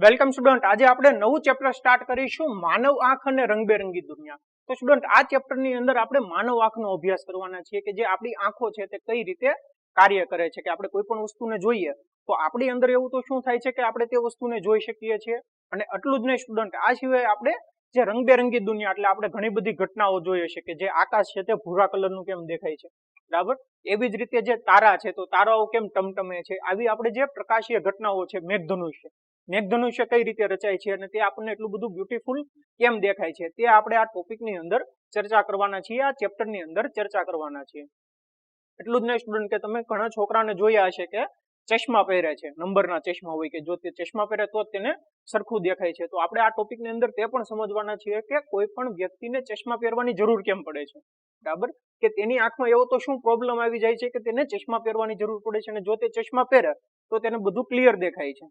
Welcome student, આજે આપણે નવું ચેપ્ટર સ્ટાર્ટ કરીશું, માનવ આંખ અને રંગબેરંગી દુનિયા. તો સ્ટુડન્ટ, આ ચેપ્ટરની અંદર આપણે માનવ આંખનો અભ્યાસ કરવાના છીએ કે જે આપણી આંખો છે તે કઈ રીતે કાર્ય કરે છે. કે આપણે કોઈ પણ વસ્તુને જોઈએ તો આપણી અંદર એવું તો શું થાય છે કે આપણે તે વસ્તુને જોઈ શકીએ છીએ. અને એટલું જ નહીં સ્ટુડન્ટ, આ સિવાય આપણે જે રંગબેરંગી દુનિયા એટલે આપણે ઘણી બધી ઘટનાઓ જોઈએ છે કે જે આકાશ છે તે ભૂરા કલરનું કેમ દેખાય છે, બરાબર. એવી જ રીતે જે તારા છે તો તારાઓ કેમ ટમટમે છે. આવી આપણે જે પ્રકાશીય ઘટનાઓ છે, મેઘધનુષ્ય કઈ રીતે રચાય છે અને તે આપણને એટલું બધું બ્યુટીફુલ કેમ દેખાય છે, તે આપણે આ ટોપિકની અંદર ચર્ચા કરવાના છીએ, આ ચેપ્ટરની અંદર ચર્ચા કરવાના છીએ. એટલું જ નહીં સ્ટુડન્ટ કે તમે ઘણા છોકરાને જોયા હશે કે ચશ્મા પહેરે છે, નંબરના ચશ્મા હોય કે જો તે ચશ્મા પહેરે તો જ તેને સરખું દેખાય છે. તો આપણે આ ટોપિકની અંદર તે પણ સમજવાના છીએ કે કોઈ પણ વ્યક્તિને ચશ્મા પહેરવાની જરૂર કેમ પડે છે, બરાબર. કે તેની આંખમાં એવો તો શું પ્રોબ્લેમ આવી જાય છે કે તેને ચશ્મા પહેરવાની જરૂર પડે છે અને જો તે ચશ્મા પહેરે તો તેને બધું ક્લિયર દેખાય છે.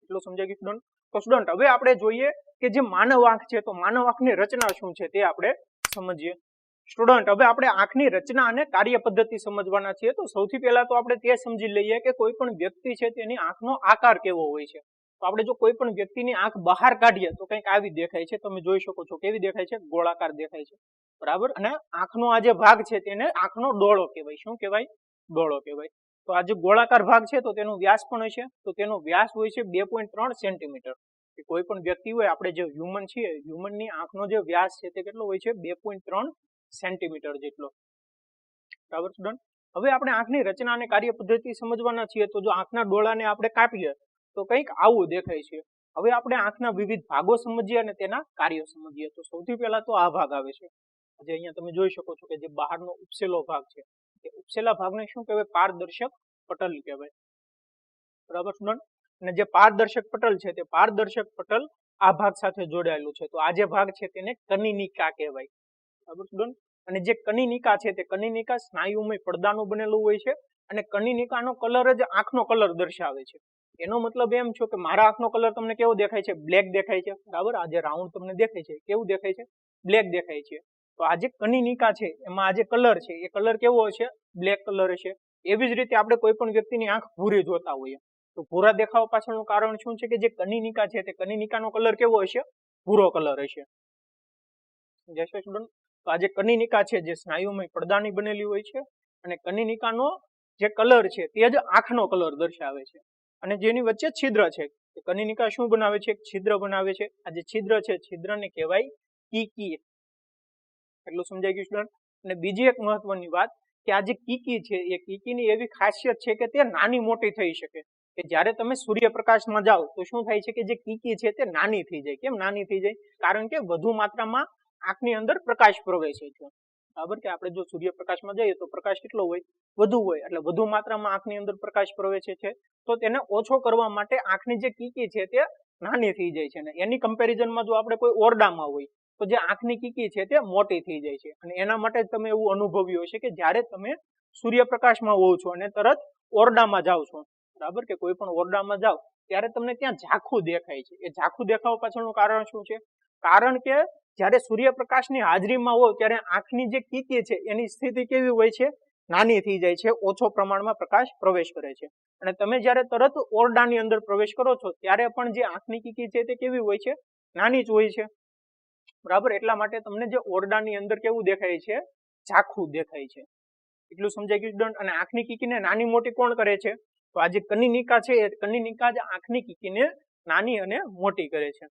એટલું સમજાય ગયું સ્ટુડન્ટ? તો સ્ટુડન્ટ, હવે આપણે જોઈએ કે જે માનવ આંખ છે તો માનવ આંખની રચના શું છે તે આપણે સમજીએ. સ્ટુડન્ટ, હવે આપણે આંખની રચના અને કાર્ય પદ્ધતિ સમજવાના છીએ. તો સૌથી પહેલા તો આપણે તે સમજી લઈએ કે કોઈ પણ વ્યક્તિ છે તેની આંખનો આકાર કેવો હોય છે. તો આપણે જો કોઈ પણ વ્યક્તિની આંખ બહાર કાઢીએ તો કંઈક આવી દેખાય છે. તમે જોઈ શકો છો કેવી દેખાય છે, ગોળાકાર દેખાય છે, બરાબર. અને આંખનો આ જે ભાગ છે તેને આંખનો ડોળો કહેવાય. શું કહેવાય? ડોળો કહેવાય. તો આ જે ગોળાકાર ભાગ છે તો તેનો વ્યાસ પણ હશે, તો તેનો વ્યાસ હોય છે 2.3 સેન્ટીમીટર. કોઈ પણ વ્યક્તિ હોય, આપણે જે હ્યુમન છીએ, હ્યુમનની આંખનો જે વ્યાસ છે તે કેટલો હોય છે? 2.3 સેન્ટીમીટર જેટલો, બરાબર સ્ટુડન્ટ. હવે આપણે આંખની રચના અને કાર્ય પદ્ધતિ સમજવાના છીએ. તો જો આંખના ડોળાને આપણે કાપીએ તો કંઈક આવું દેખાય છે. હવે આપણે આંખના વિવિધ ભાગો સમજીએ અને તેના કાર્યો સમજીએ. તો સૌથી પહેલા તો આ ભાગ આવે છે, જે અહીંયા તમે જોઈ શકો છો કે જે બહારનો ઉપસેલો ભાગ છે, તે ઉપસેલા ભાગને શું કહેવાય? પારદર્શક પટલ કહેવાય, બરાબર સ્ટુડન્ટ. અને જે પારદર્શક પટલ છે તે પારદર્શક પટલ આ ભાગ સાથે જોડાયેલું છે. તો આ જે ભાગ છે તેને કનિનિકા કહેવાય, બરાબર સ્ટુડન્ટ. અને જે કનિનિકા છે તે કનિનિકા સ્નાયુમય પડદાનું બનેલું હોય છે અને કનિનિકાનો કલર જ આંખનો કલર દર્શાવે છે. એનો મતલબ એમ છે કે મારા આંખનો કલર તમને કેવો દેખાય છે? બ્લેક દેખાય છે, બરાબર. આ જે રાઉન્ડ તમને દેખાય છે કેવું દેખાય છે? બ્લેક દેખાય છે. તો આ જે કનિનિકા છે એમાં આ જે કલર છે એ કલર કેવો હશે? બ્લેક કલર હશે. એવી જ રીતે આપણે કોઈ પણ વ્યક્તિની આંખ ભૂરી જોતા હોઈએ તો ભૂરા દેખાવા પાછળનું કારણ શું છે? કે જે કનિનિકા છે તે કનિનિકાનો કલર કેવો હશે? ભૂરો કલર હશે. જશે સ્ટુડન્ટ? તો આ જે કનિનિકા છે જે સ્નાયુમય પડદાની બનેલી હોય છે અને કનિનિકાનો જે કલર છે તે જ આંખનો કલર દર્શાવે છે. અને જેની વચ્ચે છિદ્ર છે, કનિનિકા શું બનાવે છે? છિદ્ર બનાવે છે. આ જે છિદ્ર છે, છિદ્રને કહેવાય કીકી. એટલું સમજાઈ ગયું સ્ટુડન્ટ? અને બીજી એક મહત્વની વાત કે આ જે કીકી છે એ કીકીની એવી ખાસિયત છે કે તે નાની મોટી થઈ શકે. કે જ્યારે તમે સૂર્યપ્રકાશમાં જાઓ તો શું થાય છે કે જે કીકી છે તે નાની થઈ જાય. કેમ નાની થઈ જાય? કારણ કે વધુ માત્રામાં આંખની અંદર પ્રકાશ પ્રવેશે છે, બરાબર. કે આપણે જો સૂર્યપ્રકાશમાં જઈએ તો પ્રકાશ કેટલો હોય? વધુ હોય. એટલે વધુ માત્રામાં આંખની અંદર પ્રકાશ પ્રવેશે છે તો તેને ઓછો કરવા માટે આંખની જે કીકી છે તે નાની થઈ જાય છે. અને એની કમ્પેરિઝનમાં જો આપણે કોઈ ઓરડામાં હોય તો જે આંખની કીકી છે તે મોટી થઈ જાય છે. અને એના માટે તમે એવું અનુભવ્યું હશે કે જ્યારે તમે સૂર્યપ્રકાશમાં હોવ છો અને તરત ઓરડામાં જાઓ છો, બરાબર. કે કોઈ પણ ઓરડામાં જાઓ ત્યારે તમને ત્યાં ઝાંખું દેખાય છે. એ ઝાંખું દેખાવા પાછળનું કારણ શું છે? કારણ કે જ્યારે સૂર્યપ્રકાશની હાજરીમાં હોય ત્યારે આંખની જે કીકી છે એની સ્થિતિ કેવી હોય છે? નાની થઈ જાય છે, ઓછો પ્રમાણમાં પ્રકાશ પ્રવેશ કરે છે. અને તમે જ્યારે તરત ઓરડાની અંદર પ્રવેશ કરો છો ત્યારે પણ જે આંખની કીકી છે તે કેવી હોય છે? નાની જ હોય છે, બરાબર. એટલા માટે તમને જે ઓરડાની અંદર કેવું દેખાય છે? ઝાંખું દેખાય છે. એટલું સમજાઈ ગયું સ્ટુડન્ટ? અને આંખની કીકીને નાની મોટી કોણ કરે છે? તો આ જે કનિનિકા છે એ કનિનિકા જ આંખની કીકીને નાની અને મોટી કરે છે.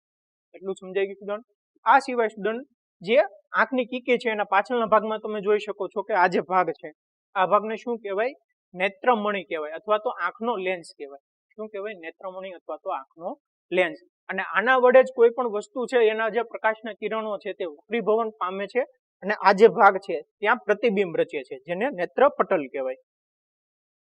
એટલું સમજાઈ ગયું સ્ટુડન્ટ? આ સિવાય સ્ટુડન્ટ, જે આંખની કીકી છે એના પાછળના ભાગમાં તમે જોઈ શકો છો કે આ જે ભાગ છે આ ભાગને શું કહેવાય? નેત્રમણી કહેવાય અથવા તો આંખનો લેન્સ કહેવાય. શું કહેવાય? નેત્રમણી અથવા તો આંખનો લેન્સ. અને આના વડે જ કોઈ પણ વસ્તુ છે એના જે પ્રકાશના કિરણો છે તે વક્રીભવન પામે છે અને આ જે ભાગ છે ત્યાં પ્રતિબિંબ રચે છે, જેને નેત્રપટલ કહેવાય.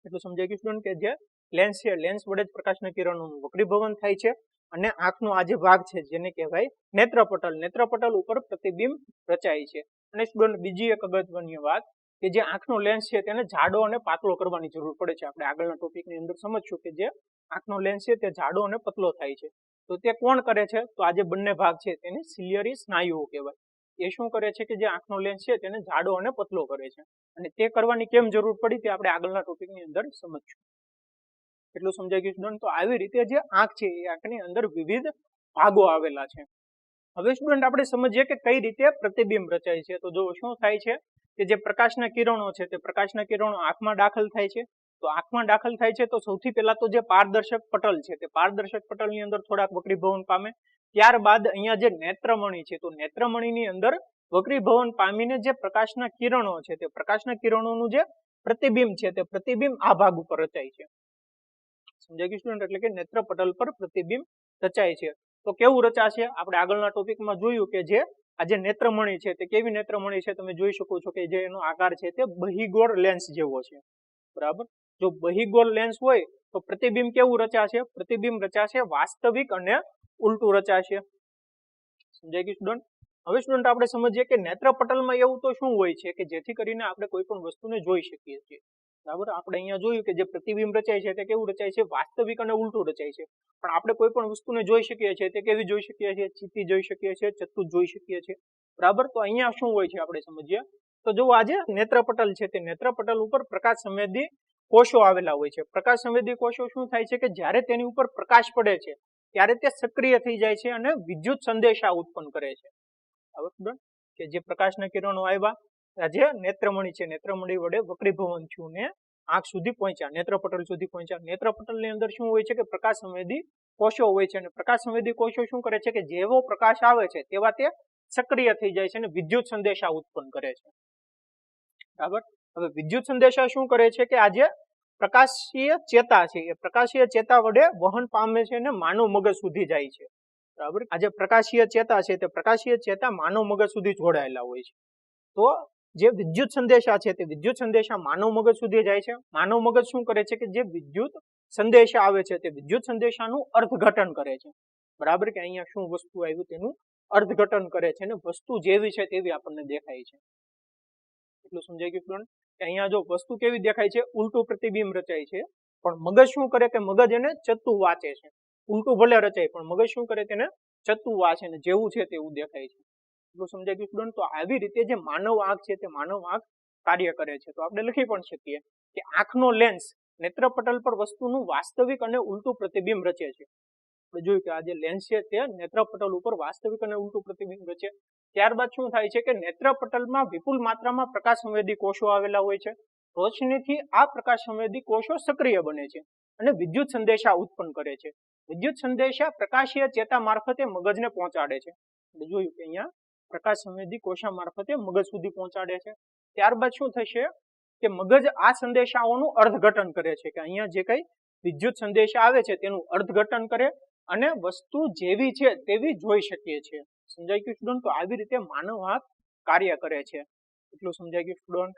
એટલું સમજાઈ ગયું સ્ટુડન્ટ? કે જે લેન્સ છે, લેન્સ વડે જ પ્રકાશના કિરણોનું વક્રીભવન થાય છે અને આંખનો આ જે ભાગ છે જેને કહેવાય નેત્રપટલ, નેત્રપટલ ઉપર પ્રતિબિંબ રચાય છે. અને સ્ટુડન્ટ, બીજી એક અગત્યની વાત કે જે આંખનો લેન્સ છે તેને જાડો અને પાતળો કરવાની જરૂર પડે છે. આપણે આગળના ટોપિકની અંદર સમજશું કે જે આંખનો લેન્સ છે તે જાડો અને પતલો થાય છે. તો તે કોણ કરે છે? તો આ જે બંને ભાગ છે તેને સિલિયરી સ્નાયુઓ કહેવાય. એ શું કરે છે કે જે આંખનો લેન્સ છે તેને જાડો અને પતલો કરે છે. અને તે કરવાની કેમ જરૂર પડી તે આપણે આગળના ટોપિકની અંદર સમજશું. એટલું સમજાઈ ગયું સ્ટુડન્ટ? તો આવી રીતે જે આંખ છે એ આંખની અંદર વિવિધ ભાગો આવેલા છે. હવે સ્ટુડન્ટ આપણે સમજીએ કે કઈ રીતે પ્રતિબિંબ રચાય છે. તો જો શું થાય છે કે જે પ્રકાશના કિરણો છે તે પ્રકાશના કિરણો આંખમાં દાખલ થાય છે. તો આંખમાં દાખલ થાય છે તો સૌથી પહેલા તો જે પારદર્શક પટલ છે તે પારદર્શક પટલની અંદર થોડાક વક્રીભવન પામે. ત્યારબાદ અહીંયા જે નેત્રમણી છે તો નેત્રમણીની અંદર વક્રીભવન પામીને જે પ્રકાશના કિરણો છે તે પ્રકાશના કિરણોનું જે પ્રતિબિંબ છે તે પ્રતિબિંબ આ ભાગ ઉપર રચાય છે. સમજાય ગયું સ્ટુડન્ટ? એટલે કે નેત્ર પટલ પર પ્રતિબિંબ રચાય છે. તો કેવું રચાશે? આપણે આગળના ટોપિકમાં જોયું કે જે આ જે નેત્રમણી છે તે કેવી નેત્રમણી છે તમે જોઈ શકો છો કે જે એનો આકાર છે તે બહિગોળ લેન્સ જેવો છે. બરાબર? જો બહિગોળ લેન્સ હોય તો પ્રતિબિંબ કેવું રચાશે? પ્રતિબિંબ રચાશે વાસ્તવિક અને ઉલટું રચાશે. સમજાય ગયું સ્ટુડન્ટ? હવે સ્ટુડન્ટ આપણે સમજીએ કે નેત્રપટલમાં એવું તો શું હોય છે કે જેથી કરીને આપણે કોઈ પણ વસ્તુને જોઈ શકીએ છીએ. બરાબર? આપણે અહીંયા જોયું કે જે પ્રતિબિંબ રચાય છે તે કેવું રચાય છે? વાસ્તવિક અને ઉલટું રચાય છે. પણ આપણે કોઈ પણ વસ્તુને જોઈ શકીએ છીએ તે કેવી જોઈ શકીએ છીએ? ચીતી જોઈ શકીએ છીએ, ચતુર જોઈ શકીએ છીએ. બરાબર? તો અહીંયા શું હોય છે આપણે સમજીએ તો જો આજે નેત્રપટલ છે તે નેત્રપટલ ઉપર પ્રકાશ સંવેદી કોષો આવેલા હોય છે. પ્રકાશ સંવેદી કોષો શું થાય છે કે જ્યારે તેની ઉપર પ્રકાશ પડે છે ત્યારે તે સક્રિય થઈ જાય છે અને વિદ્યુત સંદેશા ઉત્પન્ન કરે છે. બરાબર? કે જે પ્રકાશના કિરણો આવ્યા આજે નેત્રમણી છે, નેત્રમણી વડે વક્રીભવન થયું ને આંખ સુધી પહોંચ્યા, નેત્રપટલ સુધી પહોંચ્યા. નેત્રપટલની અંદર શું હોય છે કે પ્રકાશ સંવેદી કોષો હોય છે અને પ્રકાશ સંવેદી કોષો શું કરે છે કે જેવો પ્રકાશ આવે છે તેવા તે સક્રિય થઈ જાય છે અને વિદ્યુત સંદેશા ઉત્પન્ન કરે છે. બરાબર? હવે વિદ્યુત સંદેશા શું કરે છે કે આજે પ્રકાશીય ચેતા છે એ પ્રકાશીય ચેતા વડે વહન પામે છે અને માનવ મગજ સુધી જાય છે. બરાબર? આજે પ્રકાશીય ચેતા છે તે પ્રકાશીય ચેતા માનવ મગજ સુધી જોડાયેલા હોય છે. તો જે વિદ્યુત સંદેશા છે તે વિદ્યુત સંદેશા માનવ મગજ સુધી જાય છે. માનવ મગજ શું કરે છે કે જે વિદ્યુત સંદેશા આવે છે તે વિદ્યુત સંદેશાનું અર્થઘટન કરે છે. બરાબર? કે અહીંયા શું વસ્તુ આવ્યું તેનું અર્થઘટન કરે છે અને વસ્તુ જેવી છે તેવી આપણને દેખાય છે. એટલું સમજાઈ ગયું સ્ટુડન્ટ? કે અહીંયા જો વસ્તુ કેવી દેખાય છે? ઉલટું પ્રતિબિંબ રચાય છે. પણ મગજ શું કરે કે મગજ એને ચત્તુ વાંચે છે. ઉલટું ભલે રચાય પણ મગજ શું કરે તેને ચત્તુ વાંચે ને જેવું છે તેવું દેખાય છે. એટલું સમજાય ગયું સ્ટુડન્ટ? તો આવી રીતે જે માનવ આંખ છે તે માનવ આંખ કાર્ય કરે છે. તો આપણે લખી પણ શકીએ કે આંખનો લેન્સ નેત્રપટલ પર વસ્તુનું વાસ્તવિક અને ઉલટું પ્રતિબિંબ રચે છે. આપણે જોયું કે આ જે લેન્સ છે તે નેત્રપટલ ઉપર વાસ્તવિક અને ઉલટું પ્રતિબિંબ રચે. ત્યારબાદ શું થાય છે કે નેત્રપટલમાં વિપુલ માત્રામાં પ્રકાશ સંવેદી કોષો આવેલા હોય છે. રોશનીથી આ પ્રકાશ સંવેદી કોષો સક્રિય બને છે અને વિદ્યુત સંદેશા ઉત્પન્ન કરે છે. વિદ્યુત સંદેશા પ્રકાશીય ચેતા મારફતે મગજને પહોંચાડે છે. જોયું કે અહીંયા પ્રકાશ સંવેદી કોષા મારફતે મગજ સુધી પહોંચાડે છે. ત્યારબાદ શું થશે કે મગજ આ સંદેશાઓનું અર્થઘટન કરે છે કે અહીંયા જે કઈ વિદ્યુત સંદેશા આવે છે તેનું અર્થઘટન કરે અને વસ્તુ જેવી છે તેવી જોઈ શકીએ છીએ. સમજાઈ ગયું સ્ટુડન્ટ? તો આવી રીતે માનવ આંખ કાર્ય કરે છે. એટલું સમજાઈ ગયું સ્ટુડન્ટ?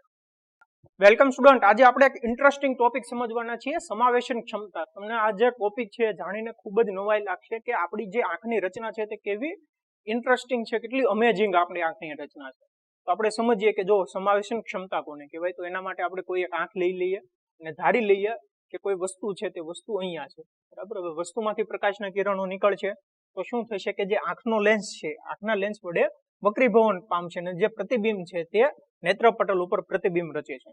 Welcome student. આજે આપણે એક ઇન્ટરેસ્ટિંગ ટોપિક સમજવાના છીએ, સમાવેશન ક્ષમતા. તમને આ જે ટોપિક છે જાણીને ખૂબ જ નવાઈ લાગશે કે આપણી જે આંખની રચના છે તે કેવી ઇન્ટરેસ્ટિંગ છે, કેટલી અમેઝિંગ આપણી આંખની રચના છે. તો આપણે સમજીએ કે જો સમાવેશન ક્ષમતા કોને કહેવાય. તો એના માટે આપણે કોઈ એક આંખ લઈ લઈએ અને ધારી લઈએ કે કોઈ વસ્તુ છે તે વસ્તુ અહીંયા છે. બરાબર? હવે વસ્તુમાંથી પ્રકાશના કિરણો નીકળશે તો શું થશે કે જે આંખનો લેન્સ છે આંખના લેન્સ વડે વક્રીભવન પામશે અને જે પ્રતિબિંબ છે તે નેત્રપટલ ઉપર પ્રતિબિંબ રચે છે.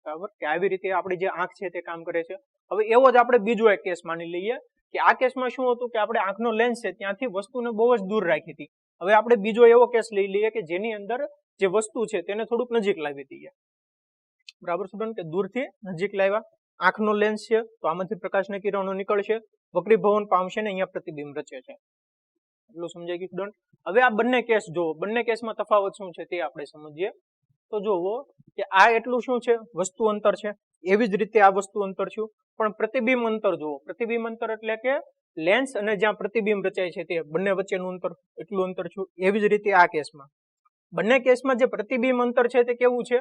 બરાબર? કે આવી રીતે આપણી જે આંખ છે તે કામ કરે છે. હવે એવો જ આપણે બીજો એક કેસ માની લઈએ કે આ કેસમાં શું હતું કે આપણે આંખનો લેન્સ છે ત્યાંથી વસ્તુને બહુ જ દૂર રાખી હતી. હવે આપણે બીજો એવો કેસ લઈ લઈએ કે જેની અંદર જે વસ્તુ છે તેને થોડુંક નજીક લાવી દઈએ. બરાબર સ્ટુડન્ટ? કે દૂરથી નજીક લાવ્યા. આંખનો લેન્સ છે તો આમાંથી પ્રકાશના કિરણો નીકળશે, વક્રીભવન પામશે ને અહીંયા પ્રતિબિંબ રચે છે. એટલું સમજાઈ ગયું સ્ટુડન્ટ? હવે આ બંને કેસ જુઓ, બંને કેસમાં તફાવત શું છે તે આપણે સમજીએ. તો જુઓ કે આ એટલું શું છે? વસ્તુ અંતર છે. એવી જ રીતે આ વસ્તુ અંતર છે પણ પ્રતિબિંબ અંતર જુઓ. પ્રતિબિંબ અંતર એટલે કે લેન્સ અને જ્યાં પ્રતિબિંબ રચાય છે તે બંને વચ્ચેનું અંતર એટલું અંતર છે. એવી જ રીતે આ કેસમાં બંને કેસમાં જે પ્રતિબિંબ અંતર છે તે કેવું છે?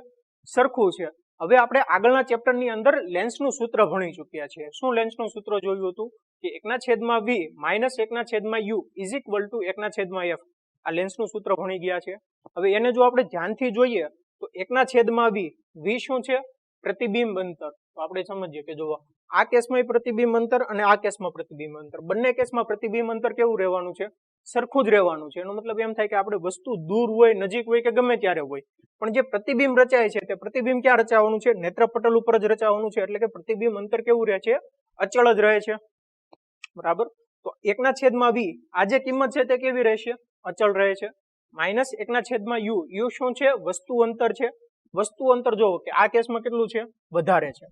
સરખું છે. હવે આપણે આગળના ચેપ્ટરની અંદર લેન્સનું સૂત્ર ભણી ચૂક્યા છીએ. શું લેન્સનું સૂત્ર જોયું હતું કે 1/v minus 1/u is equal to 1/f. આ લેન્સનું સૂત્ર ભણી ગયા છે. હવે એને જો આપણે ધ્યાનથી જોઈએ તો 1/v v શું છે? પ્રતિબિંબ અંતર. તો આપણે સમજીએ કે જો આ કેસમાં પ્રતિબિંબ અંતર અને આ કેસમાં પ્રતિબિંબ અંતર, બંને કેસમાં પ્રતિબિંબ અંતર કેવું રહેવાનું છે? સરખું જ રહેવાનું છે. એનો મતલબ એમ થાય કે આપણે વસ્તુ દૂર હોય, નજીક હોય કે ગમે ત્યારે હોય, પણ જે પ્રતિબિંબ રચાય છે તે પ્રતિબિંબ ક્યાં રચાવાનું છે? નેત્રપટલ ઉપર જ રચાવાનું છે. એટલે કે પ્રતિબિંબ અંતર કેવું રહે છે? અચળ જ રહે છે. બરાબર. તો 1/v આ જે કિંમત છે તે કેવી રહેશે? અચળ રહે છે. માઇનસ 1/u, u શું છે? વસ્તુ અંતર છે. વસ્તુ અંતર જોવો કે આ કેસમાં કેટલું છે? વધારે છે.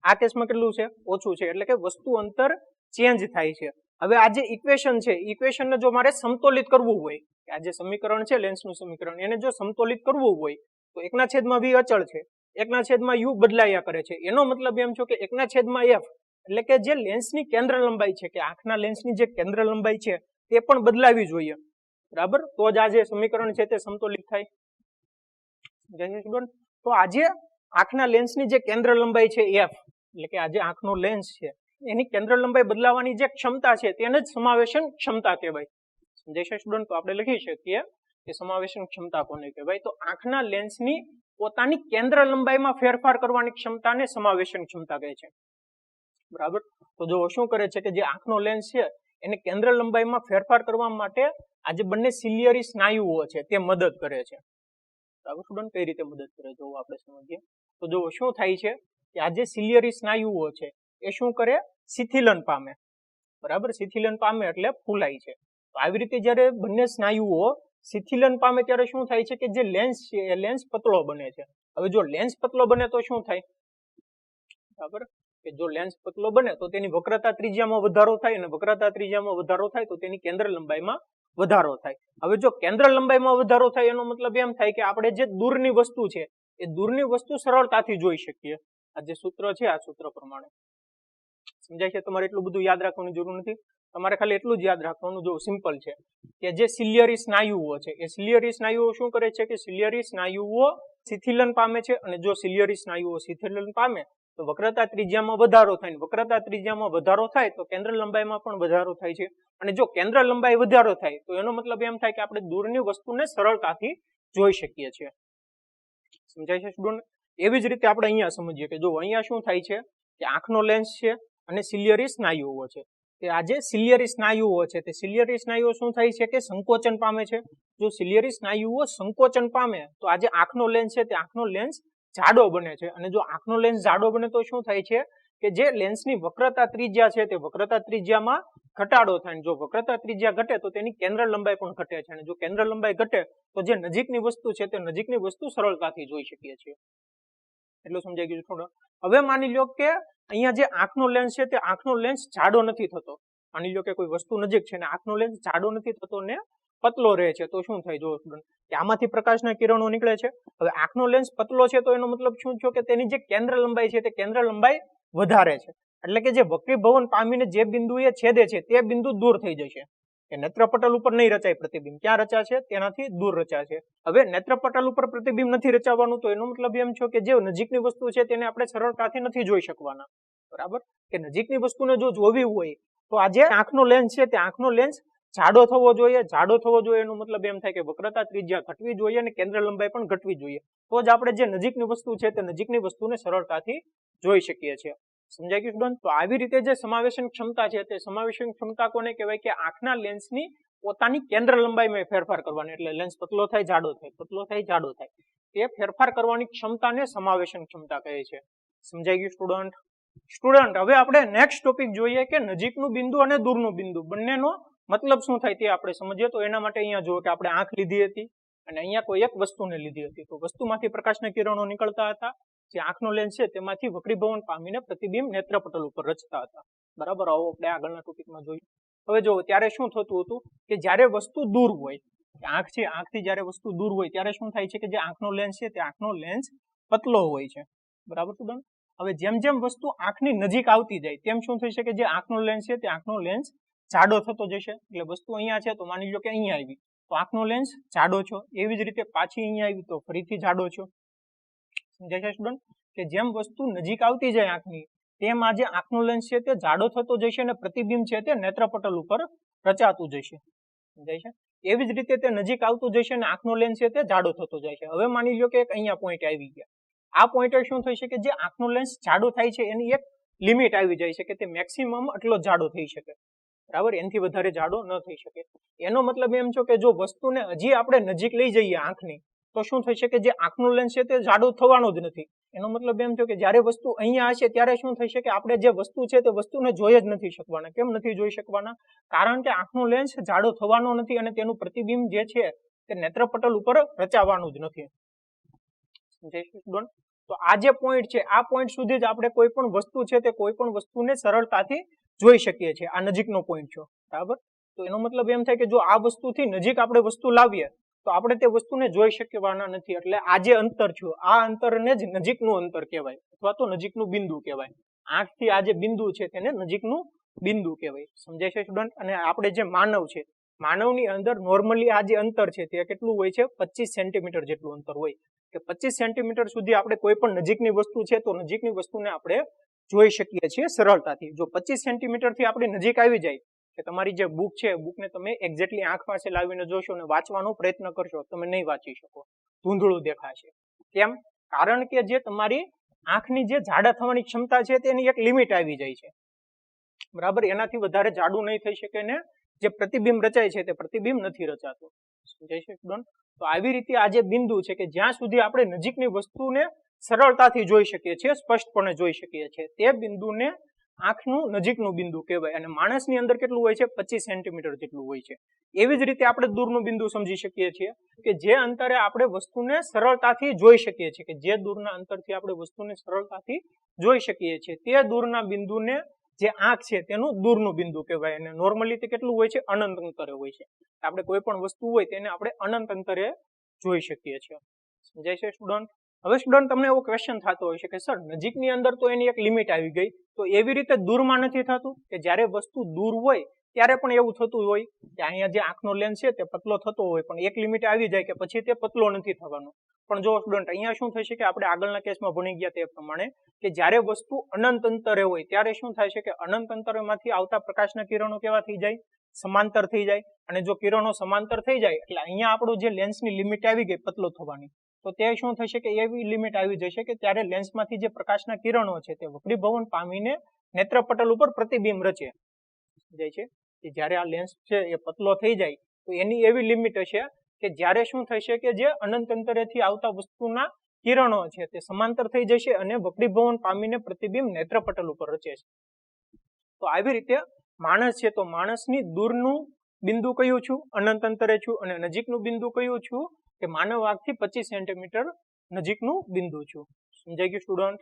આ કેસમાં કેટલું છે? ઓછું છે. એટલે કે વસ્તુ અંતર ચેન્જ થાય છે. હવે આ જે ઇક્વેશન છે, ઇક્વેશનને જો મારે સમતોલિત કરવું હોય, આ જે સમીકરણ છે લેન્સનું સમીકરણ, એને જો સમતોલિત કરવું હોય તો 1/v અચળ છે, 1/u બદલાયા કરે છે. એનો મતલબ એમ છે કે 1/f એટલે કે જે લેન્સની કેન્દ્ર લંબાઈ છે, કે આંખના લેન્સની જે કેન્દ્ર લંબાઈ છે તે પણ બદલાવી જોઈએ. બરાબર. તો જ આ જે સમીકરણ છે તે સમતોલિત થાય. તો આજે આંખના લેન્સની જે કેન્દ્ર લંબાઈ છે f, એટલે કે આ જે આંખનો લેન્સ છે એની કેન્દ્ર લંબાઈ બદલાવાની જે ક્ષમતા છે તેને જ સમાવેશન ક્ષમતા કહેવાય. સમજાય છે સ્ટુડન્ટ? તો આપણે લખી શકીએ કે સમાવેશન ક્ષમતા કોને કહેવાય? તો આંખના લેન્સની પોતાની કેન્દ્ર લંબાઈમાં ફેરફાર કરવાની ક્ષમતાને સમાવેશન ક્ષમતા કહે છે. બરાબર. તો જો શું કરે છે કે જે આંખનો લેન્સ છે એને કેન્દ્ર લંબાઈમાં ફેરફાર કરવા માટે આ જે બંને સિલિયરી સ્નાયુઓ છે તે મદદ કરે છે. બરાબર સ્ટુડન્ટ? કઈ રીતે મદદ કરે જો આપણે સમજીએ. તો જો શું થાય છે કે આ જે સિલિયરી સ્નાયુઓ છે એ શું કરે? શિથિલન પામે. બરાબર. શિથિલન પામે એટલે ફૂલાય છે. તો આવી રીતે જ્યારે બંને સ્નાયુઓ શિથિલન પામે ત્યારે શું થાય છે કે જે લેન્સ છે એ લેન્સ પતળો બને છે. હવે જો લેન્સ પતલો બને તો શું થાય? બરાબર. કે જો લેન્સ પતલો બને તો તેની વક્રતા ત્રિજ્યામાં વધારો થાય, અને વક્રતા ત્રિજ્યામાં વધારો થાય તો તેની કેન્દ્ર લંબાઈમાં વધારો થાય. હવે જો કેન્દ્ર લંબાઈમાં વધારો થાય એનો મતલબ એમ થાય કે આપણે જે દૂરની વસ્તુ છે એ દૂરની વસ્તુ સરળતાથી જોઈ શકીએ. આ જે સૂત્ર છે આ સૂત્ર પ્રમાણે. સમજાય છે? તમારે એટલું બધું યાદ રાખવાની જરૂર નથી. તમારે ખાલી એટલું જ યાદ રાખવાનું, જો સિમ્પલ છે કે જે સિલિયરી સ્નાયુઓ છે એ સિલિયરી સ્નાયુઓ શું કરે છે કે સિલિયરી સ્નાયુઓ શિથિલન પામે છે, અને જો સિલિયરી સ્નાયુઓ શિથિલન પામે તો વક્રતા ત્રિજ્યામાં વધારો થાય. વક્રતા ત્રિજ્યામાં વધારો થાય તો કેન્દ્ર લંબાઈમાં પણ વધારો થાય છે. અને જો કેન્દ્ર લંબાઈ વધારો થાય તો એનો મતલબ એમ થાય કે આપણે દૂરની વસ્તુને સરળતાથી જોઈ શકીએ છીએ. સમજાય છે સ્ટુડન્ટ? એવી જ રીતે આપણે અહીંયા સમજીએ કે જો અહીંયા શું થાય છે કે આંખનો લેન્સ છે અને સિલિયરી સ્નાયુઓ છે. તે આ જે સિલિયરી સ્નાયુઓ છે તે સિલિયરી સ્નાયુઓ શું થાય છે કે સંકોચન પામે છે. જો સિલિયરી સ્નાયુઓ સંકોચન પામે તો આ જે આંખનો લેન્સ છે તે આંખનો લેન્સ જાડો બને છે. અને જો આંખનો લેન્સ જાડો બને તો શું થાય છે કે જે લેન્સની વક્રતા ત્રિજ્યા છે તે વક્રતા ત્રિજ્યામાં ઘટાડો થાય. જો વક્રતા ત્રિજ્યા ઘટે તો તેની કેન્દ્ર લંબાઈ પણ ઘટે છે. અને જો કેન્દ્ર લંબાઈ ઘટે તો જે નજીકની વસ્તુ છે તે નજીકની વસ્તુ સરળતાથી જોઈ શકીએ છીએ. એટલું સમજાઈ ગયું થોડું? હવે માની લો કે અહીંયા જે આંખનો લેન્સ છે તે આંખનો લેન્સ જાડો નથી થતો. માની લો કે કોઈ વસ્તુ નજીક છે ને આંખનો લેન્સ જાડો નથી થતો ને પતલો રહે છે તો શું થાય? જો સ્ટુડન્ટ કે આમાંથી પ્રકાશના કિરણો નીકળે છે. હવે આંખનો લેન્સ પતલો છે તો એનો મતલબ શું છે કે તેની જે કેન્દ્ર લંબાઈ છે તે કેન્દ્ર લંબાઈ વધારે છે. એટલે કે જે વક્રીભવન પામીને જે બિંદુએ છેદે છે તે બિંદુ દૂર થઈ જશે. કે નેત્રપટલ ઉપર નહીં રચાય પ્રતિબિંબ, ક્યાં રચાશે? તેનાથી દૂર રચાશે. હવે નેત્રપટલ ઉપર પ્રતિબિંબ નથી રચાવાનું તો એનો મતલબ એમ છે કે જે નજીકની વસ્તુ છે તેને આપણે સરળતાથી નથી જોઈ શકવાના. બરાબર. કે નજીકની વસ્તુને જો જોવી હોય તો આ જે આંખનો લેન્સ છે તે આંખનો લેન્સ જાડો થવો જોઈએ. જાડો થવો જોઈએ એનો મતલબ એમ થાય કે વક્રતા ત્રિજ્યા ઘટવી જોઈએ અને કેન્દ્ર લંબાઈ પણ ઘટવી જોઈએ. તો જ આપણે જે નજીકની વસ્તુ છે તે નજીકની વસ્તુને સરળતાથી જોઈ શકીએ છીએ. સમજાય ગયું સ્ટુડન્ટ? તો આવી રીતે જે સમાવેશન ક્ષમતા છે તે સમાવેશન ક્ષમતા કોને કહેવાય? કે આંખના લેન્સની પોતાની કેન્દ્ર લંબાઈમાં ફેરફાર કરવાની. એટલે લેન્સ પતલો થાય જાડો થાય, પતલો થાય જાડો થાય, તે ફેરફાર કરવાની ક્ષમતાને સમાવેશન ક્ષમતા કહે છે. સમજાઈ ગયું સ્ટુડન્ટ? સ્ટુડન્ટ હવે આપણે નેક્સ્ટ ટોપિક જોઈએ કે નજીકનું બિંદુ અને દૂરનું બિંદુ બંનેનો મતલબ શું થાય તે આપણે સમજીએ. તો એના માટે અહીંયા જુઓ કે આપણે આંખ લીધી હતી અને અહીંયા કોઈ એક વસ્તુને લીધી હતી. તો વસ્તુમાંથી પ્રકાશના કિરણો નીકળતા હતા. જે આંખનો લેન્સ છે તેમાંથી વક્રીભવન પામીને પ્રતિબિંબ નેત્રપટલ ઉપર રચતા હતા. બરાબર. આવો આપણે આગળના ટોપિકમાં જોઈએ. હવે જો ત્યારે શું થતું હતું કે જ્યારે વસ્તુ દૂર હોય, આંખ છે, આંખથી જ્યારે વસ્તુ દૂર હોય ત્યારે શું થાય છે કે જે આંખનો લેન્સ છે તે આંખનો લેન્સ પતલો હોય છે. બરાબર સ્ટુડન્ટ? હવે જેમ જેમ વસ્તુ આંખની નજીક આવતી જાય તેમ શું થઈ શકે? જે આંખનો લેન્સ છે તે આંખનો લેન્સ જાડો થતો જશે. એટલે વસ્તુ અહીંયા છે તો માની લો કે અહીંયા આવી તો આંખનો લેન્સ જાડો છો. એવી જ રીતે પાછી અહીંયા આવી તો ફરીથી જાડો છો. સમજાય છે સ્ટુડન્ટ? કે જેમ વસ્તુ નજીક આવતી જાય આંખની તેમ આ જે આંખનો લેન્સ છે તે જાડો થતો જશે અને પ્રતિબિંબ છે તે નેત્રપટલ ઉપર રચાતું જશે. સમજાય છે? એવી જ રીતે તે નજીક આવતું જશે અને આંખનો લેન્સ છે તે જાડો થતો જાય છે. હવે માની લો કે એક અહીંયા પોઈન્ટ આવી ગયા. આ પોઈન્ટે શું થઈ શકે? જે આંખનો લેન્સ જાડો થાય છે એની એક લિમિટ આવી જાય છે કે તે મેક્સિમમ એટલો જાડો થઈ શકે. બરાબર, એનાથી વધારે જાડો ન થઈ શકે. એનો મતલબ એમ છે કે જો વસ્તુને હજી આપણે નજીક લઈ જઈએ આંખની, તો શું થશે કે જે આંખનું લેન્સ છે તે જાડો થવાનો જ નથી. એનો મતલબ એમ છે કે જ્યારે વસ્તુ અહીંયા હશે ત્યારે શું થશે કે આપણે જે વસ્તુ છે તે વસ્તુને જોઈ જ નથી શકવાના. કેમ નથી જોઈ શકવાના? કારણ કે આંખનું લેન્સ જાડો થવાનો નથી અને તેનું પ્રતિબિંબ જે છે તે નેત્રપટલ ઉપર રચાવાનું જ નથી. તો આ જે પોઈન્ટ છે, આ પોઈન્ટ સુધી જ આપણે કોઈ પણ વસ્તુ છે તે કોઈ પણ વસ્તુને સરળતાથી જોઈ શકીએ છીએ. આ નજીકનો પોઈન્ટ છે, બરાબર. તો એનો મતલબ એમ થાય કે જો આ વસ્તુથી નજીક આપણે વસ્તુ લાવીએ તો આપણે તે વસ્તુને જોઈ શકવાના નથી. એટલે આ જે અંતર છે, આ અંતરને જ નજીકનું અંતર કહેવાય અથવા તો નજીકનું બિંદુ કહેવાય. આંખથી આ જે બિંદુ છે તેને નજીકનું બિંદુ કહેવાય. સમજાય છે સ્ટુડન્ટ? અને આપણે જે માનવ છે, માનવની અંદર નોર્મલી આ જે અંતર છે તે કેટલું હોય છે? 25 સેન્ટીમીટર જેટલું અંતર હોય. કે 25 સેન્ટીમીટર સુધી આપણે કોઈ પણ નજીકની વસ્તુ છે તો નજીકની વસ્તુને આપણે જોઈ શકીએ છીએ સરળતાથી. જો 25 સેન્ટીમીટર થી આપણે નજીક આવી જાય કે તમારી જે બુક છે, બુકને તમે એક્ઝેક્ટલી આંખ પાસે લાવીને જોશો અને વાંચવાનો પ્રયત્ન કરશો, તમે નહીં વાંચી શકો, ધૂંધળું દેખાશે. કેમ? કારણ કે જે તમારી આંખની જે જાડા થવાની ક્ષમતા છે તેની એક લિમિટ આવી જાય છે, બરાબર. એનાથી વધારે જાડું નહીં થઈ શકે ને જે પ્રતિબિંબ રચાય છે તે પ્રતિબિંબ નથી રચાતું. સમજાય છે સ્ટુડન્ટ? તો આવી રીતે આ જે બિંદુ છે કે જ્યાં સુધી આપણે નજીકની વસ્તુને સરળતાથી જોઈ શકીએ છીએ, સ્પષ્ટપણે જોઈ શકીએ છીએ, તે બિંદુને આંખનું નજીકનું બિંદુ કહેવાય. અને માણસની અંદર કેટલું હોય છે? 25 સેન્ટીમીટર જેટલું હોય છે. એવી જ રીતે આપણે દૂરનું બિંદુ સમજી શકીએ છીએ કે જે અંતરે આપણે વસ્તુને સરળતાથી જોઈ શકીએ છીએ, કે જે દૂરના અંતરથી આપણે વસ્તુને સરળતાથી જોઈ શકીએ છીએ તે દૂરના બિંદુને જે આંખ છે તેનું દૂરનું બિંદુ કહેવાય. અને નોર્મલી તે કેટલું હોય છે? અનંત અંતરે હોય છે. આપણે કોઈ પણ વસ્તુ હોય તેને આપણે અનંત અંતરે જોઈ શકીએ છીએ. સમજાય છે સ્ટુડન્ટ? હવે સ્ટુડન્ટ તમને એવો ક્વેશ્ચન થતો હોય છે કે સર નજીકની અંદર તો એની એક લિમિટ આવી ગઈ, તો એવી રીતે દૂરમાં નથી થતું? કે જ્યારે વસ્તુ દૂર હોય ત્યારે પણ એવું થતું હોય કે અહીંયા જે આંખનો લેન્સ છે તે પતલો થતો હોય, પણ એક લિમિટ આવી જાય કે પછી તે પતલો નથી થવાનો. પણ જો સ્ટુડન્ટ અહીંયા શું થશે કે આપણે આગળના કેસમાં ભણી ગયા તે પ્રમાણે કે જ્યારે વસ્તુ અનંત અંતરે હોય ત્યારે શું થાય છે કે અનંત અંતરમાંથી આવતા પ્રકાશના કિરણો કેવા થઈ જાય? સમાંતર થઈ જાય. અને જો કિરણો સમાંતર થઈ જાય એટલે અહીંયા આપણું જે લેન્સની લિમિટ આવી ગઈ પતલો થવાની, તો તે શું થશે કે એવી લિમિટ આવી જશે કે ત્યારે લેન્સમાંથી જે પ્રકાશના કિરણો છે તે વક્રીભવન પામીને નેત્રપટલ ઉપર પ્રતિબિંબ રચે. સમજાય છે? કે જ્યારે આ લેન્સ છે એ પતલો થઈ જાય તો એની એવી લિમિટ હશે કે જ્યારે શું થશે કે જે અનંત અંતરેથી આવતા વસ્તુના કિરણો છે તે સમાંતર થઈ જશે અને વક્રીભવન પામીને પ્રતિબિંબ નેત્રપટલ ઉપર રચે છે. તો આવી રીતે માણસ છે, તો માણસની દૂરનું બિંદુ કયું છું? અનંત અંતરે છું. અને નજીકનું બિંદુ કયું છું? કે માનવ આંખથી 25 સેન્ટીમીટર નજીકનું બિંદુ છું. સમજાઈ ગયું સ્ટુડન્ટ?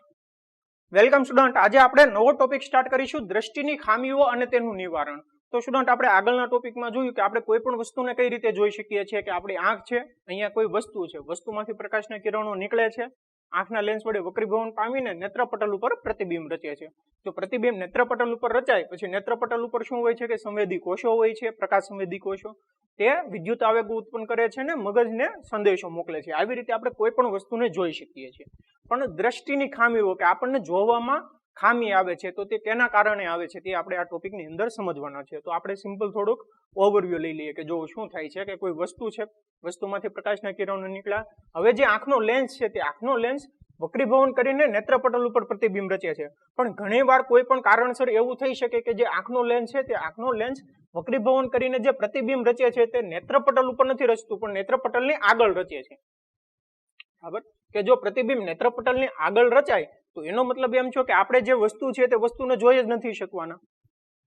Welcome student. આજે આપણે નવો ટોપિક સ્ટાર્ટ કરીશું, દ્રષ્ટિની ખામીઓ અને તેનું નિવારણ. તો સ્ટુડન્ટ આપણે આગળના ટોપિકમાં જોયું કે આપણે કોઈ પણ વસ્તુને કઈ રીતે જોઈ શકીએ છીએ કે આપણી આંખ છે, અહીંયા કોઈ વસ્તુ છે, વસ્તુમાંથી પ્રકાશના કિરણો નીકળે છે, આંખના લેન્સ વડે વક્રીભવન પામીને નેત્રપટલ ઉપર પ્રતિબિંબ રચે છે. જો પ્રતિબિંબ નેત્રપટલ ઉપર રચાય પછી નેત્રપટલ ઉપર શું હોય છે કે સંવેદી કોષો હોય છે, પ્રકાશ સંવેદી કોષો, તે વિદ્યુત આવેગો ઉત્પન્ન કરે છે અને મગજને સંદેશો મોકલે છે. આવી રીતે આપણે કોઈ પણ વસ્તુને જોઈ શકીએ છીએ. પણ દ્રષ્ટિની ખામીઓ કે આપણને જોવામાં ખામી આવે છે તો તે કેના કારણે આવે છે તે આપણે આ ટોપિકની અંદર સમજવાના છે. તો આપણે સિમ્પલ થોડુંક ઓવરવ્યુ લઈ લઈએ કે જો શું થાય છે કે કોઈ વસ્તુ છે, વસ્તુમાંથી પ્રકાશના કિરણો નીકળ્યા, હવે જે આંખનો લેન્સ છે તે આંખનો લેન્સ વક્રીભવન કરીને નેત્રપટલ ઉપર પ્રતિબિંબ રચે છે. પણ ઘણીવાર કોઈ પણ કારણસર એવું થઈ શકે કે જે આંખનો લેન્સ છે તે આંખનો લેન્સ વક્રીભવન કરીને જે પ્રતિબિંબ રચે છે તે નેત્રપટલ ઉપર નથી રચતું પણ નેત્રપટલની આગળ રચે છે. બરાબર? કે જો પ્રતિબિંબ નેત્રપટલની આગળ રચાય તો એનો મતલબ એમ છે કે આપણે જે વસ્તુ છે તે વસ્તુને જોઈ જ નથી શકવાના.